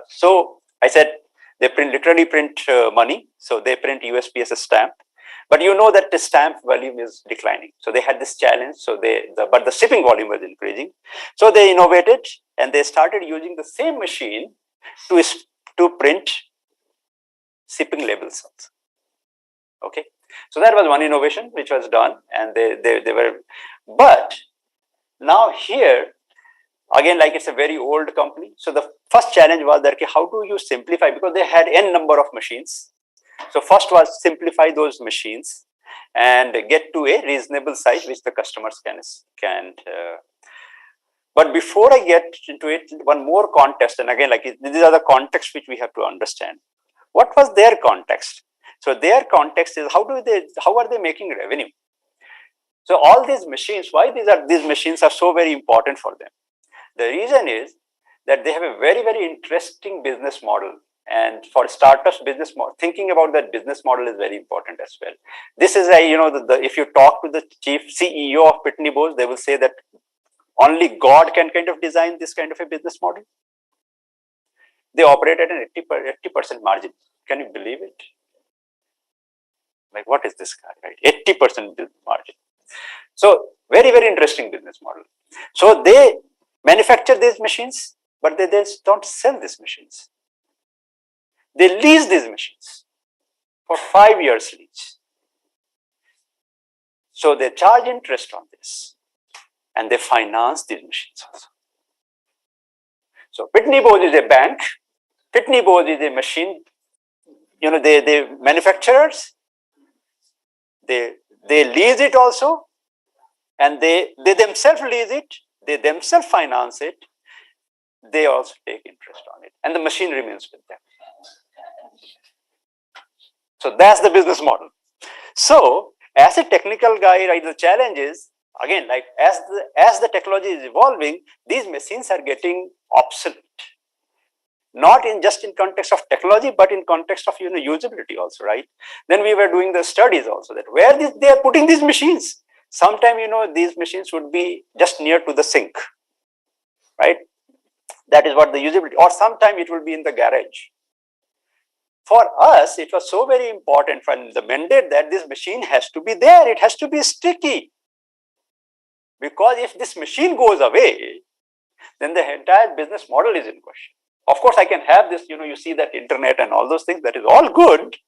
So I said they literally print money. So they print USPS stamp. But you know that the stamp volume is declining. So they had this challenge. So but the shipping volume was increasing. So they innovated and they started using the same machine to print shipping labels also. Okay. So that was one innovation which was done, and they were. But now here, again, like it's a very old company. So the first challenge was that how do you simplify, because they had n number of machines. So first was simplify those machines and get to a reasonable size which the customers can. But before I get into it, one more context, and again, like these are the contexts which we have to understand. What was their context? So their context is how are they making revenue? So all these machines, why these machines are so very important for them? The reason is that they have a very, very interesting business model. And for startups, business model, thinking about that business model is very important as well. This is if you talk to the chief CEO of Pitney Bowes, they will say that only God can kind of design this kind of a business model. They operate at an 80% margin. Can you believe it? Like, what is this guy, right? 80% margin. So very, very interesting business model. So they manufacture these machines, but they just don't sell these machines. They lease these machines for 5 years lease. So they charge interest on this and they finance these machines also. So Pitney Bowes is a bank. Pitney Bowes is a machine. They manufacturers. They lease it also, and they themselves lease it. They themselves finance it. They also take interest on it, and the machine remains with them. So that's the business model. So as a technical guy, right, the challenge is, again, like as the technology is evolving, these machines are getting obsolete. Not just in context of technology, but in context of usability also, right? Then we were doing the studies also that where they are putting these machines. Sometime these machines would be just near to the sink, right? That is what the usability, or sometime it will be in the garage. For us, it was so very important from the mandate that this machine has to be there. It has to be sticky. Because if this machine goes away, then the entire business model is in question. Of course, I can have this, you see that internet and all those things, that is all good.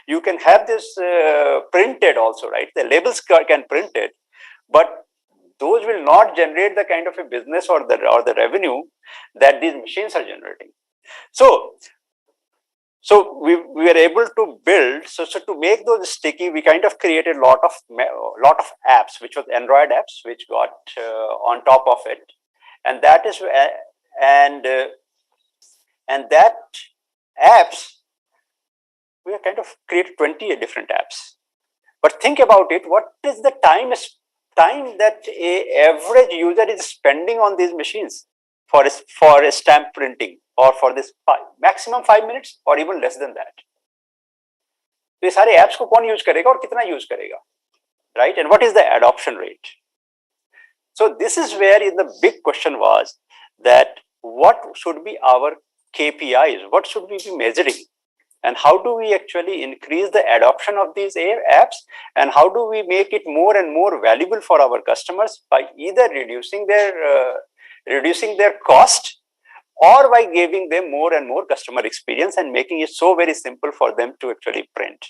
You can have this printed also, right? The labels can print it, but those will not generate the kind of a business or the revenue that these machines are generating. So we were able to build, so to make those sticky, we kind of created a lot of apps, which was Android apps, which got on top of it, and that is and that apps, we have kind of created 20 different apps. But think about it, what is the time that a average user is spending on these machines for a stamp printing, or for this maximum 5 minutes or even less than that? तो ये सारे apps को कौन use करेगा और कितना use करेगा, right? And what is the adoption rate? So this is where the big question was that what should be our KPIs? What should we be measuring? And how do we actually increase the adoption of these apps? And how do we make it more and more valuable for our customers by either reducing their cost, or by giving them more and more customer experience and making it so very simple for them to actually print?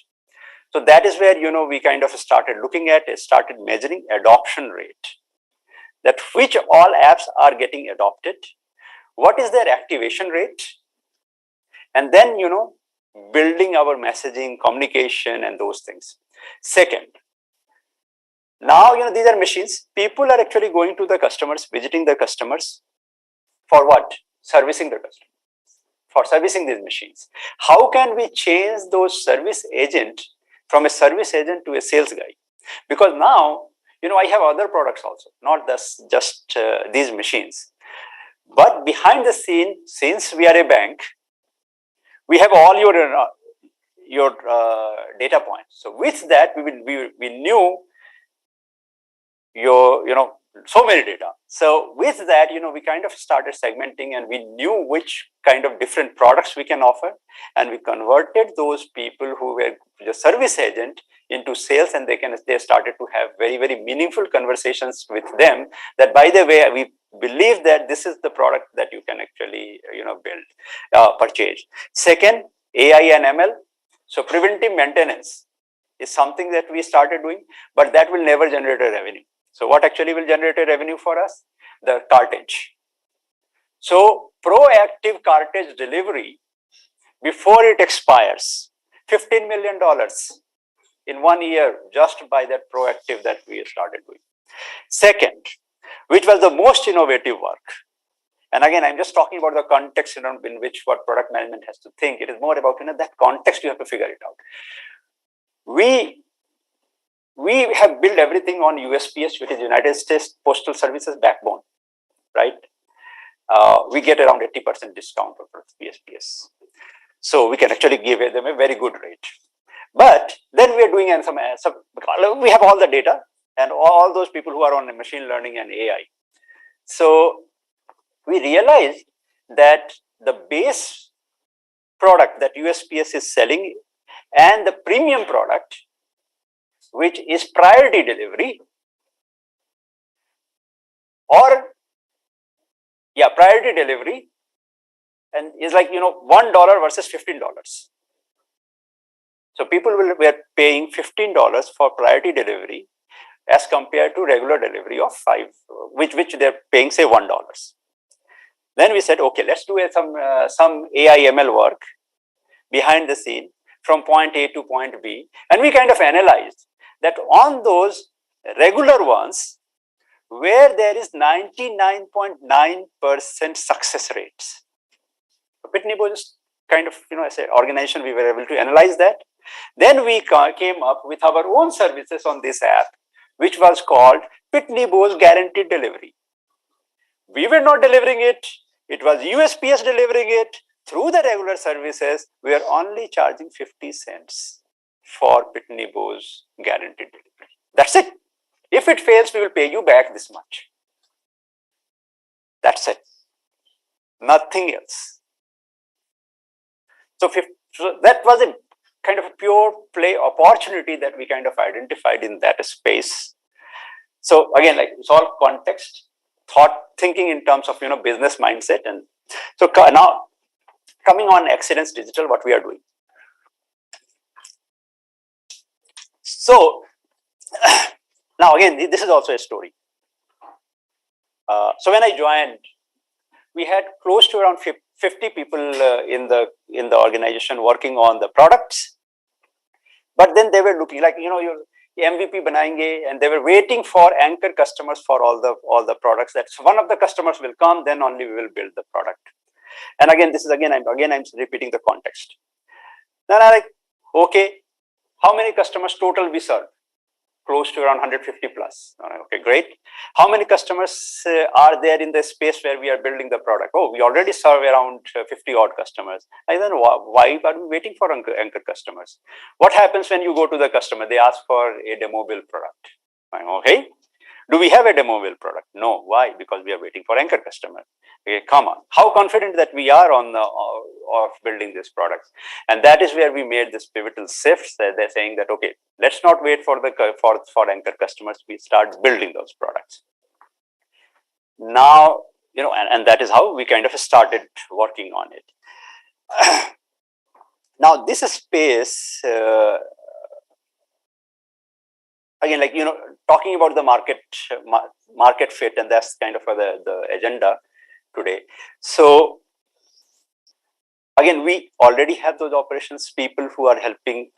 So that is where we kind of started looking at it, started measuring adoption rate. That which all apps are getting adopted, what is their activation rate, and then building our messaging, communication, and those things. Second, Now, these are machines. People are actually going to the customers, visiting the customers for what? Servicing the customer, for servicing these machines. How can we change those service agent from a service agent to a sales guy? Because now, I have other products also, not just these machines. But behind the scene, since we are a bank, we have all your data points. So with that, we knew so many data. So with that, we kind of started segmenting, and we knew which kind of different products we can offer, and we converted those people who were the service agent into sales, and they started to have very, very meaningful conversations with them. That, by the way, we believe that this is the product that you can actually build, purchase. Second, AI and ML. So preventive maintenance is something that we started doing, but that will never generate a revenue. So what actually will generate a revenue for us? The cartridge. So proactive cartridge delivery before it expires, $15 million in 1 year, just by that proactive that we started doing. Second, which was the most innovative work. And again, I'm just talking about the context in which what product management has to think. It is more about that context, you have to figure it out. We have built everything on USPS, which is United States Postal Services backbone, right? We get around 80% discount for USPS. So we can actually give them a very good rate. But then we are doing we have all the data and all those people who are on machine learning and AI. So we realized that the base product that USPS is selling and the premium product, which is priority delivery, priority delivery, and is like $1 versus $15. So people were paying $15 for priority delivery as compared to regular delivery of $5, which they're paying say $1. Then we said, okay, let's do some AI ML work behind the scene from point A to point B, and we kind of analyzed that on those regular ones where there is 99.9% success rates. Pitney Bowes kind of, as an organization, we were able to analyze that. Then we came up with our own services on this app, which was called Pitney Bowes Guaranteed Delivery. We were not delivering it. It was USPS delivering it through the regular services. We are only charging 50 cents for Pitney Bowes Guaranteed Delivery. That's it. If it fails, we will pay you back this much. That's it. Nothing else. So that was a kind of a pure play opportunity that we kind of identified in that space. So again, like it's all context, thinking in terms of business mindset. And so now coming on Excellence Digital, what we are doing. So now again, this is also a story. So when I joined, we had close to around 50 people in the organization working on the products. But then they were looking like your MVP banayenge, and they were waiting for anchor customers for all the products. That's one of the customers will come, then only we will build the product. And again, this is I'm repeating the context. Then I like, okay, how many customers total we serve? Close to around 150 plus. Okay, great. How many customers are there in the space where we are building the product? Oh, we already serve around 50 odd customers. And then why are we waiting for anchor customers? What happens when you go to the customer? They ask for a demo build product. Okay. Do we have a demo build product? No. Why? Because we are waiting for anchor customer. Okay, come on. How confident that we are of building this product? And that is where we made this pivotal shift. They're saying that, okay, let's not wait for anchor customers. We start building those products. Now, and that is how we kind of started working on it. Now, this space, again, like, talking about the market fit, and that's kind of the agenda today. So again, we already have those operations people who are helping,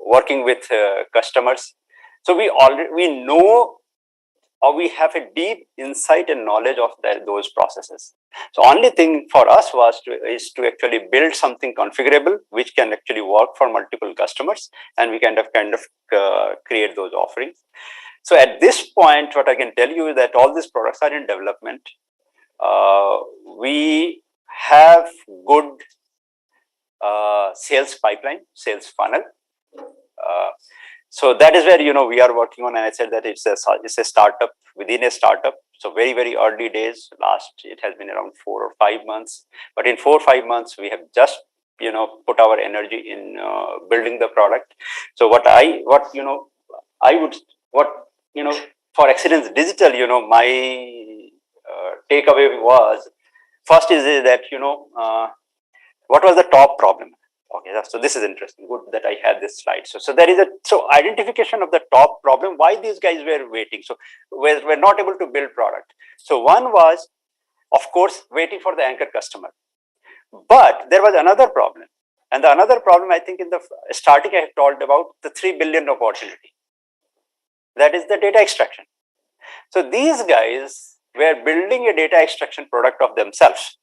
working with customers. So we know, or we have a deep insight and knowledge of those processes. So only thing for us is to actually build something configurable which can actually work for multiple customers, and we kind of create those offerings. So at this point, what I can tell you is that all these products are in development. We have good sales pipeline, sales funnel. So that is where we are working on, and I said that it's a startup within a startup. So very early days. It has been around 4 or 5 months, but in 4 or 5 months we have just put our energy in building the product. So what for Excellence Digital, my takeaway was, first is that what was the top problem. Okay, so this is interesting. Good that I had this slide. So there is identification of the top problem. Why these guys were waiting? So we're not able to build product. So one was, of course, waiting for the anchor customer. But there was another problem, and the another problem, I think in the starting I have told about the 3 billion opportunity. That is the data extraction. So these guys were building a data extraction product of themselves.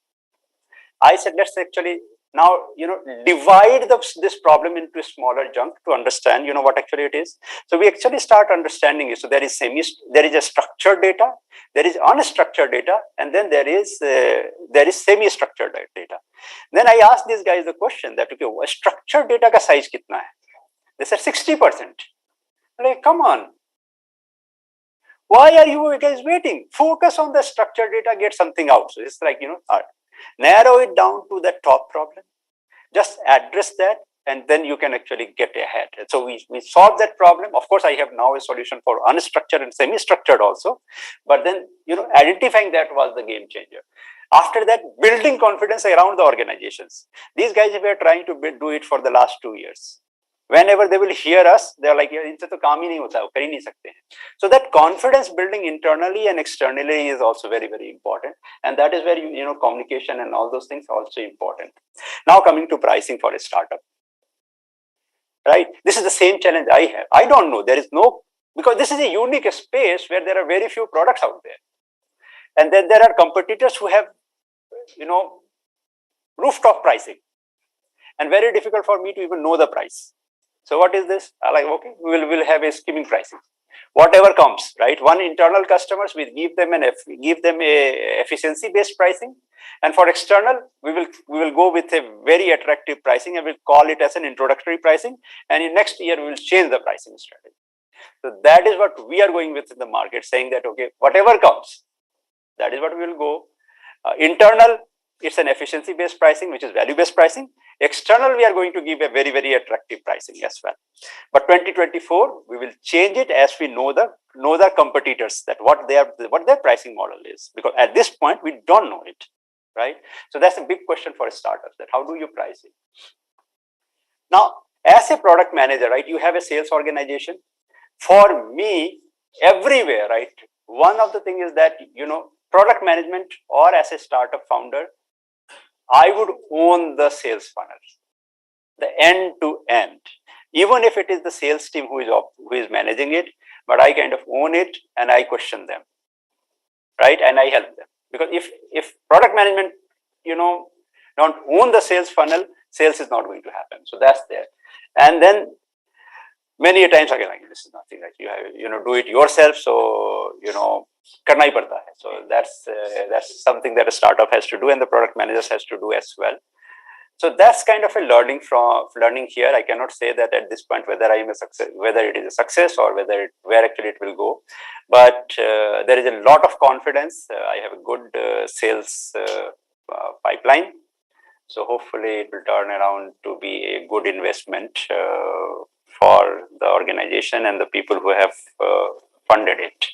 I said, let's actually now divide this problem into a smaller chunk to understand what actually it is. So we actually start understanding it. So there is a structured data, there is unstructured data, and then there is semi-structured data. Then I asked these guys the question that, okay, structured data ka size kitna hai? They said 60%. Like, come on, why are you guys waiting? Focus on the structured data, get something out. So it's like narrow it down to the top problem, just address that, and then you can actually get ahead. So we solved that problem. Of course, I have now a solution for unstructured and semi-structured also, but then identifying that was the game changer. After that, building confidence around the organizations. These guys were trying to do it for the last 2 years. Whenever they will hear us, they're like, इनसे तो काम ही नहीं होता, कर ही नहीं सकते हैं. So that confidence building internally and externally is also very important, and that is where communication and all those things are also important. Now coming to pricing for a startup, right? This is the same challenge I have. I don't know. There is no, because this is a unique space where there are very few products out there, and then there are competitors who have rooftop pricing, and very difficult for me to even know the price. So what is this? Like, okay, we'll have a skimming pricing, whatever comes, right? One internal customers, we give them a efficiency based pricing, and for external, we will go with a very attractive pricing, and we'll call it as an introductory pricing. And in next year, we will change the pricing strategy. So that is what we are going with in the market, saying that, okay, whatever comes, that is what we will go. Internal, it's an efficiency based pricing, which is value based pricing. External, we are going to give a very attractive pricing as well. But 2024, we will change it as we know the competitors, that what their pricing model is, because at this point we don't know it, right? So that's a big question for startups, that how do you price it? Now, as a product manager, right, you have a sales organization. For me, everywhere, right, one of the things is that product management, or as a startup founder, I would own the sales funnel, the end to end, even if it is the sales team who is managing it, but I kind of own it and I question them, right? And I help them, because if product management, don't own the sales funnel, sales is not going to happen. So that's there. And then many a times again, like, this is nothing, like, you have, do it yourself. So karna hi padta hai. So that's something that a startup has to do, and the product managers has to do as well. So that's kind of a learning here. I cannot say that at this point whether I am a success, whether it is a success, or where actually it will go. But there is a lot of confidence. I have a good sales pipeline. So hopefully it will turn around to be a good investment for the organization and the people who have funded it.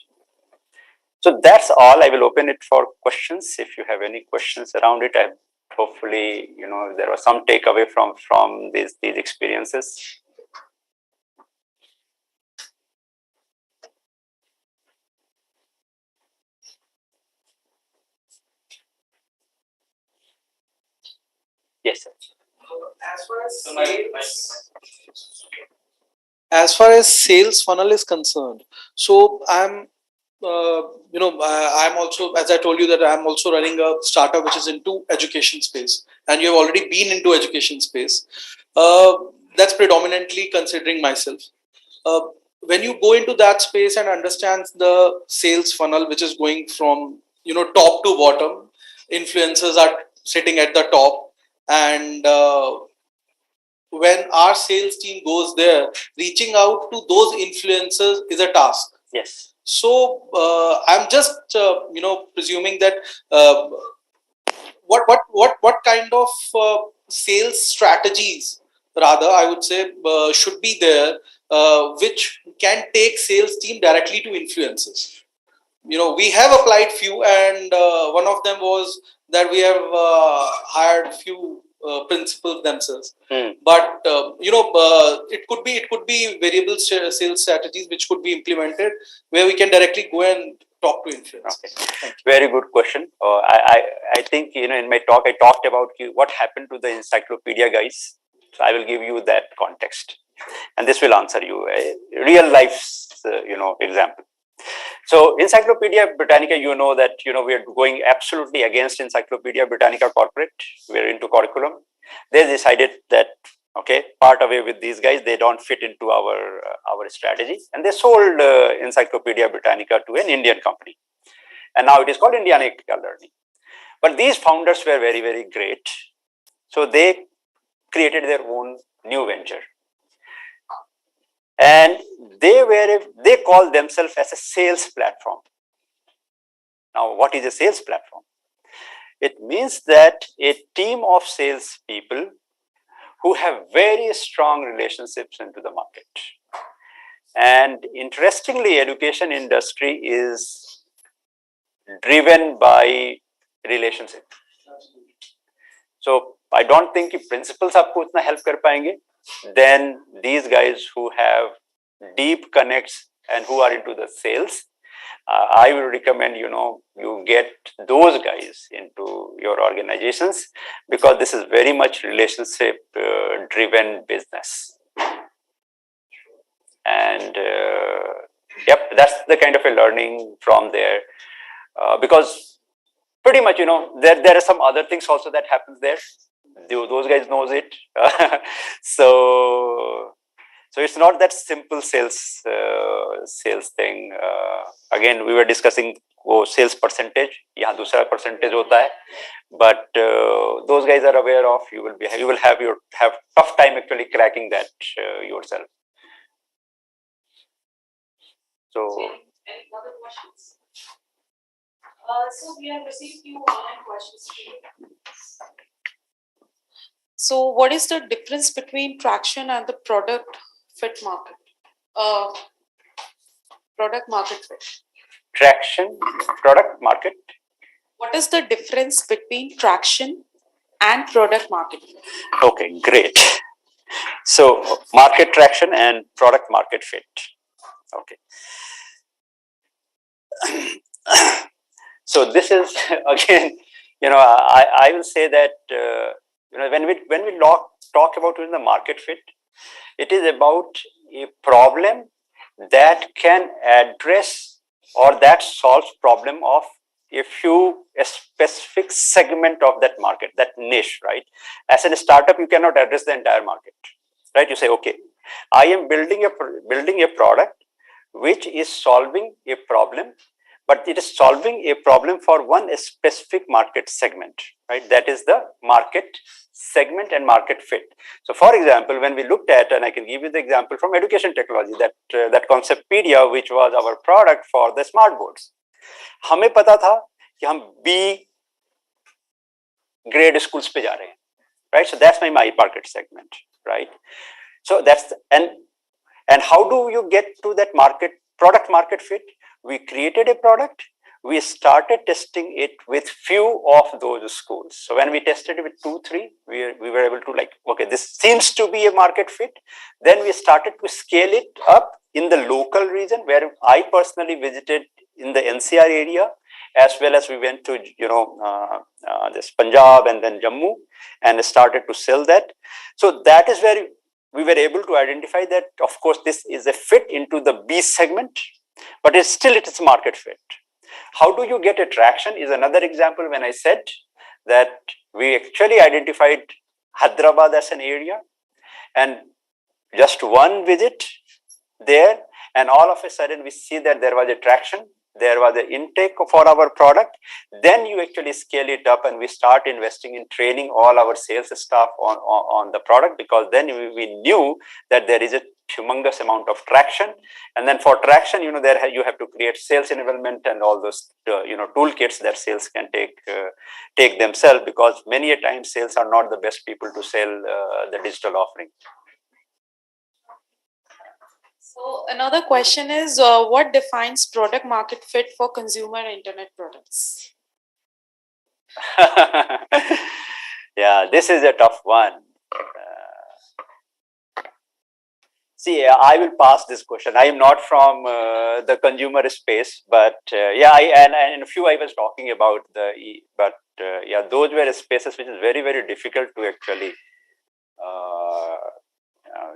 So that's all. I will open it for questions. If you have any questions around it, hopefully there was some takeaway from these experiences. Yes, sir. As far as As far as sales funnel is concerned, so I'm also, as I told you, that I'm also running a startup which is into education space, and you have already been into education space. Uh, that's predominantly considering myself. Uh, when you go into that space and understand the sales funnel, which is going from top to bottom, influencers are sitting at the top, and when our sales team goes there, reaching out to those influencers is a task. Yes. So I'm just presuming that uh, what kind of sales strategies, rather I would say, should be there, which can take sales team directly to influencers. We have applied few, and one of them was that we have hired few principals themselves. But it could be variable sales strategies which could be implemented, where we can directly go and talk to influencers. Okay. Very good question. I think in my talk I talked about what happened to the encyclopedia guys. So I will give you that context, and this will answer you a real life example. So Encyclopedia Britannica, that we are going absolutely against Encyclopedia Britannica corporate. We're into curriculum. They decided that okay, part away with these guys. They don't fit into our strategy, and they sold Encyclopedia Britannica to an Indian company, and now it is called Indian Analytical Learning. But these founders were very, very great, so they created their own new venture, and they call themselves as a sales platform. Now, what is a sales platform? It means that a team of sales people who have very strong relationships into the market. And interestingly, education industry is driven by relationship. So I don't think if principals आपको उतना help कर पाएंगे, then these guys who have deep connects and who are into the sales, I will recommend you get those guys into your organizations, because this is very much relationship driven business. And yep, that's the kind of a learning from there, because pretty much there are some other things also that happens there. Those guys knows it. So it's not that simple sales thing. Again, we were discussing sales percentage. यहाँ दूसरा percentage होता है, but those guys are aware of. You will have tough time actually cracking that yourself. So any other questions? So we have received few online questions. So what is the difference between traction and the product fit market? Product market fit. Traction, product market. What is the difference between traction and product market fit? Okay, great. So market traction and product market fit. Okay. So this is again, I will say that when we talk about the market fit, it is about a problem that can address or that solves problem of a specific segment of that market, that niche, right? As a startup, you cannot address the entire market, right? You say, okay, I am building a product which is solving a problem, but it is solving a problem for one specific market segment, right? That is the market segment and market fit. So for example, when we looked at, and I can give you the example from education technology, that Conceptpedia, which was our product for the smart boards, हमें पता था कि हम B grade schools पे जा रहे हैं, right? So that's my market segment, right? So that's and how do you get to that product market fit? We created a product. We started testing it with few of those schools. So when we tested it with 2-3, we were able to okay, this seems to be a market fit. Then we started to scale it up in the local region, where I personally visited in the NCR area, as well as we went to this Punjab and then Jammu, and started to sell that. So that is where we were able to identify that, of course, this is a fit into the B segment, but it is market fit. How do you get attraction is another example when I said that we actually identified Hyderabad as an area, and just one visit there, and all of a sudden we see that there was attraction, there was an intake for our product. Then you actually scale it up, and we start investing in training all our sales staff on the product, because then we knew that there is a humongous amount of traction. And then for traction, there you have to create sales enablement and all those toolkits that sales can take themselves, because many a time sales are not the best people to sell the digital offering. So another question is, what defines product market fit for consumer internet products? Yeah, this is a tough one. See, I will pass this question. I am not from the consumer space, but and a few I was talking about those were spaces which is very, very difficult to actually.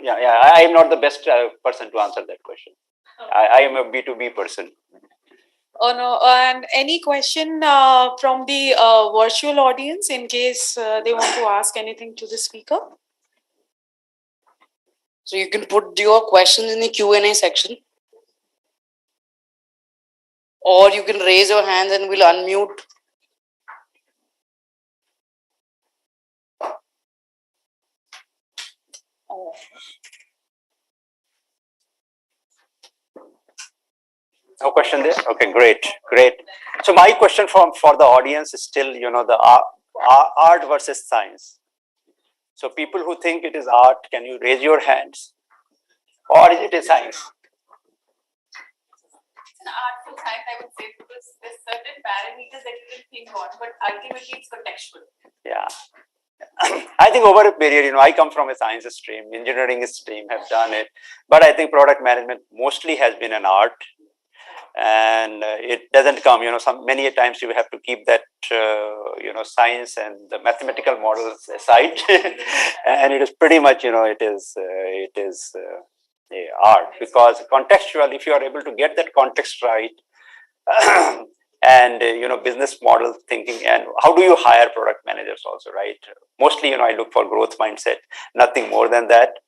I am not the best person to answer that question. I am a B2B person. Oh no, and any question from the virtual audience in case they want to ask anything to the speaker? So you can put your question in the Q&A section, or you can raise your hands and we'll unmute. No question there? Okay, great. So my question for the audience is still, the art versus science. So people who think it is art, can you raise your hands? Or is it a science? It's an art to science, I would say, because there's certain parameters that you can think on, but ultimately it's contextual. Yeah. I think over a period, I come from a science stream, engineering stream, have done it. But I think product management mostly has been an art. And it doesn't come, many a times you have to keep that, science and the mathematical models aside. And it is pretty much, it is art, because contextual, if you are able to get that context right, and, business model thinking, and how do you hire product managers also, right? Mostly, I look for growth mindset, nothing more than that.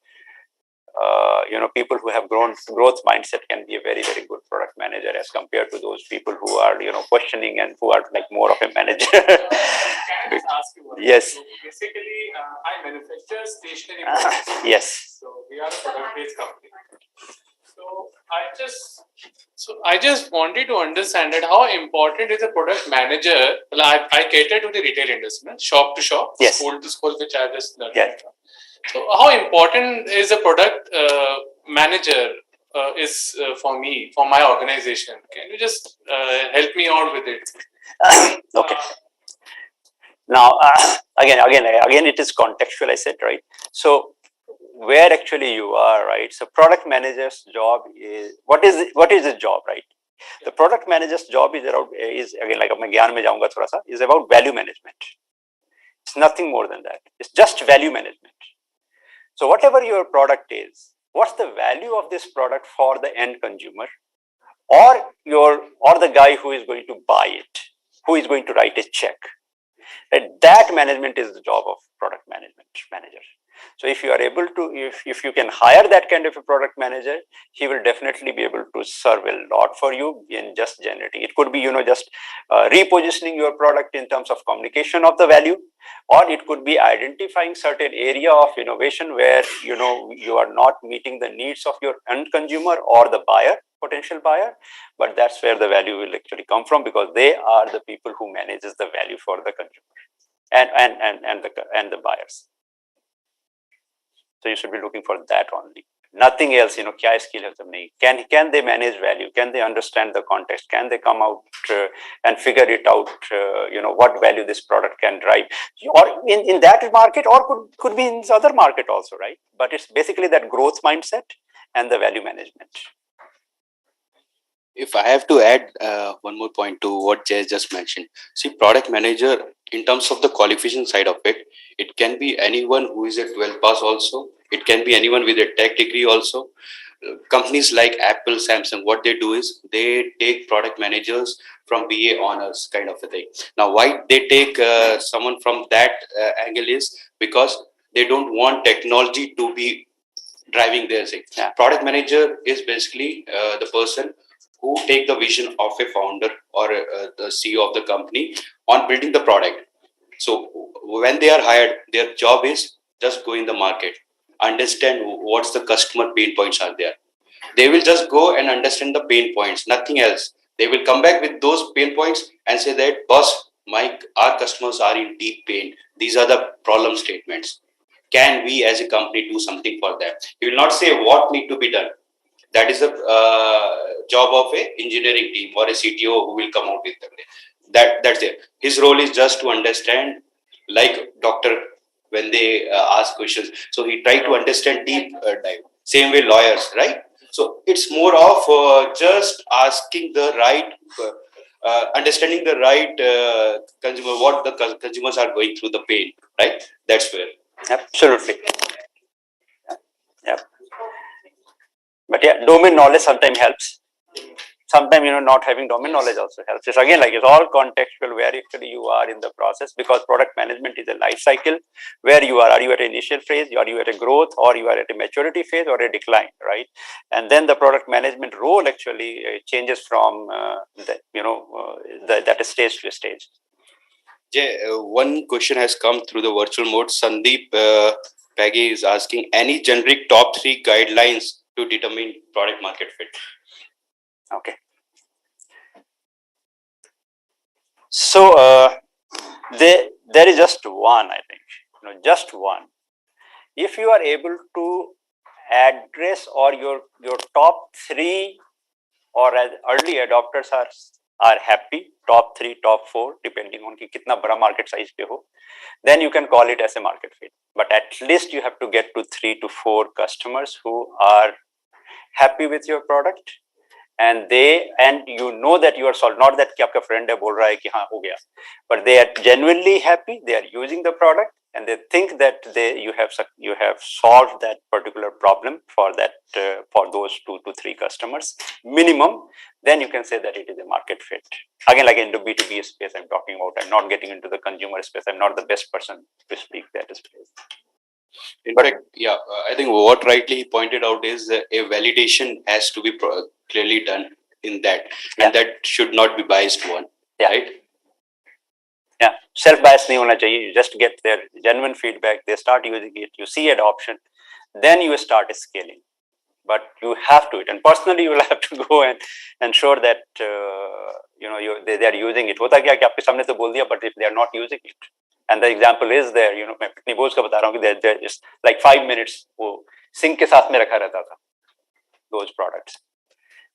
People who have growth mindset can be a very, very good product manager as compared to those people who are, questioning and who are like more of a manager. Can I just ask you one? Yes. So basically, I manufacture stationery products. Yes. So we are a product-based company. So I just wanted to understand that how important is a product manager. I cater to the retail industry, shop to shop, yes. School to school, which I just learned. Yes. So how important is a product manager is for me, for my organization? Can you just help me out with it? Okay. Now, again, it is contextual, I said, right? So where actually you are, right? So product manager's job is, what is the job, right? The product manager's job is again, like मैं ज्ञान में जाऊंगा थोड़ा सा, is about value management. It's nothing more than that. It's just value management. So whatever your product is, what's the value of this product for the end consumer, or the guy who is going to buy it, who is going to write a check? And that management is the job of product management manager. So if you are able to, if you can hire that kind of a product manager, he will definitely be able to serve a lot for you in just generating. It could be, just repositioning your product in terms of communication of the value, or it could be identifying certain area of innovation where, you are not meeting the needs of your end consumer or the buyer, potential buyer, but that's where the value will actually come from, because they are the people who manages the value for the consumer and the buyers. So you should be looking for that only. Nothing else, kya skill hai tumne? Can they manage value? Can they understand the context? Can they come out and figure it out, what value this product can drive? Or in that market, or could be in this other market also, right? But it's basically that growth mindset and the value management. If I have to add one more point to what Jay just mentioned, see, product manager, in terms of the qualification side of it, it can be anyone who is a 12 pass also. It can be anyone with a tech degree also. Companies like Apple, Samsung, what they do is they take product managers from BA honors kind of a thing. Now, why they take someone from that angle is because they don't want technology to be driving their thing. Yeah. Product manager is basically the person who take the vision of a founder or the CEO of the company on building the product. So when they are hired, their job is just go in the market, understand what's the customer pain points are there. They will just go and understand the pain points, nothing else. They will come back with those pain points and say that, boss, our customers are in deep pain. These are the problem statements. Can we as a company do something for them? He will not say what need to be done. That is the job of a engineering team or a CTO who will come out with them. That's it. His role is just to understand, like doctor when they ask questions. So he try to understand deep dive. Same way lawyers, right? So it's more of just asking the right, understanding the right consumer, what the consumers are going through the pain, right? That's where. Absolutely. Yeah. But yeah, domain knowledge sometimes helps. Sometimes, not having domain knowledge also helps. It's again, like, it's all contextual where actually you are in the process, because product management is a life cycle where you are. Are you at an initial phase? Are you at a growth, or you are at a maturity phase or a decline, right? And then the product management role actually changes from that stage to stage. Jay, one question has come through the virtual mode. Sandeep Paggy is asking, any generic top 3 guidelines to determine product market fit? Okay. So there is just one, I think, just one. If you are able to address, or your top 3, or as early adopters are happy, top 3, top 4, depending on ki kitna bada market size pe ho, then you can call it as a market fit. But at least you have to get to 3 to 4 customers who are happy with your product, and you know that you are solved. Not that ki aapka friend hai bol raha hai ki haan ho gaya, but they are genuinely happy, they are using the product, and they think that you have solved that particular problem for those 2 to 3 customers minimum. Then you can say that it is a market fit. Again, like in the B2B space I'm talking about, I'm not getting into the consumer space. I'm not the best person to speak that space. In fact, yeah, I think what rightly he pointed out is a validation has to be clearly done in that, and that should not be biased one, right? Yeah, self-bias nahi hona chahiye. You just get their genuine feedback, they start using it, you see adoption, then you start scaling. But you have to, and personally you will have to go and ensure that they are using it. Hota kya ki aapke samne to bol diya, but if they are not using it, and the example is there, मैं अपनी बोझ का बता रहा हूँ कि there is like 5 minutes वो sink के साथ में रखा रहता था, those products.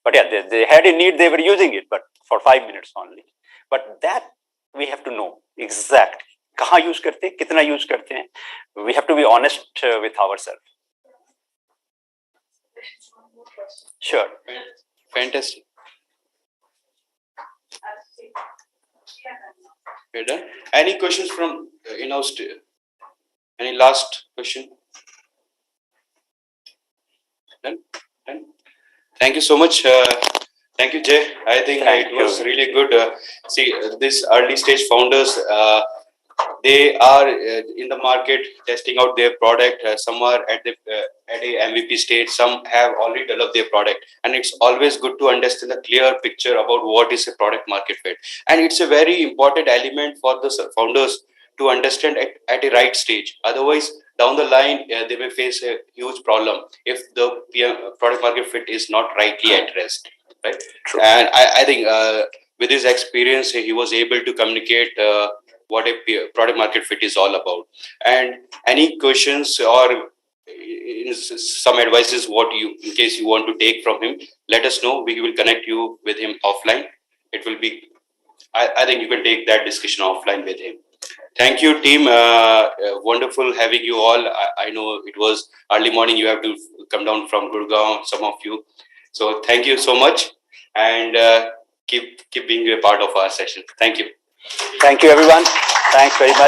But yeah, they had a need, they were using it, but for 5 minutes only. But that we have to know exactly कहाँ use करते हैं, कितना use करते हैं. We have to be honest with ourselves. Sure. Fantastic. We're done. Any questions from in-house? Any last question? Done? Thank you so much. Thank you, Jay. I think it was really good. See, these early stage founders, they are in the market testing out their product. Some are at a MVP stage. Some have already developed their product, and it's always good to understand a clear picture about what is a product market fit. And it's a very important element for the founders to understand at a right stage. Otherwise, down the line, they may face a huge problem if the product market fit is not rightly addressed. Right? True. And I think with his experience, he was able to communicate what a product market fit is all about. And any questions or some advices, in case you want to take from him, let us know. We will connect you with him offline. It will be, I think you can take that discussion offline with him. Thank you, team. Wonderful having you all. I know it was early morning. You have to come down from Gurgaon, some of you. So thank you so much, and keep being a part of our session. Thank you. Thank you, everyone. Thanks very much.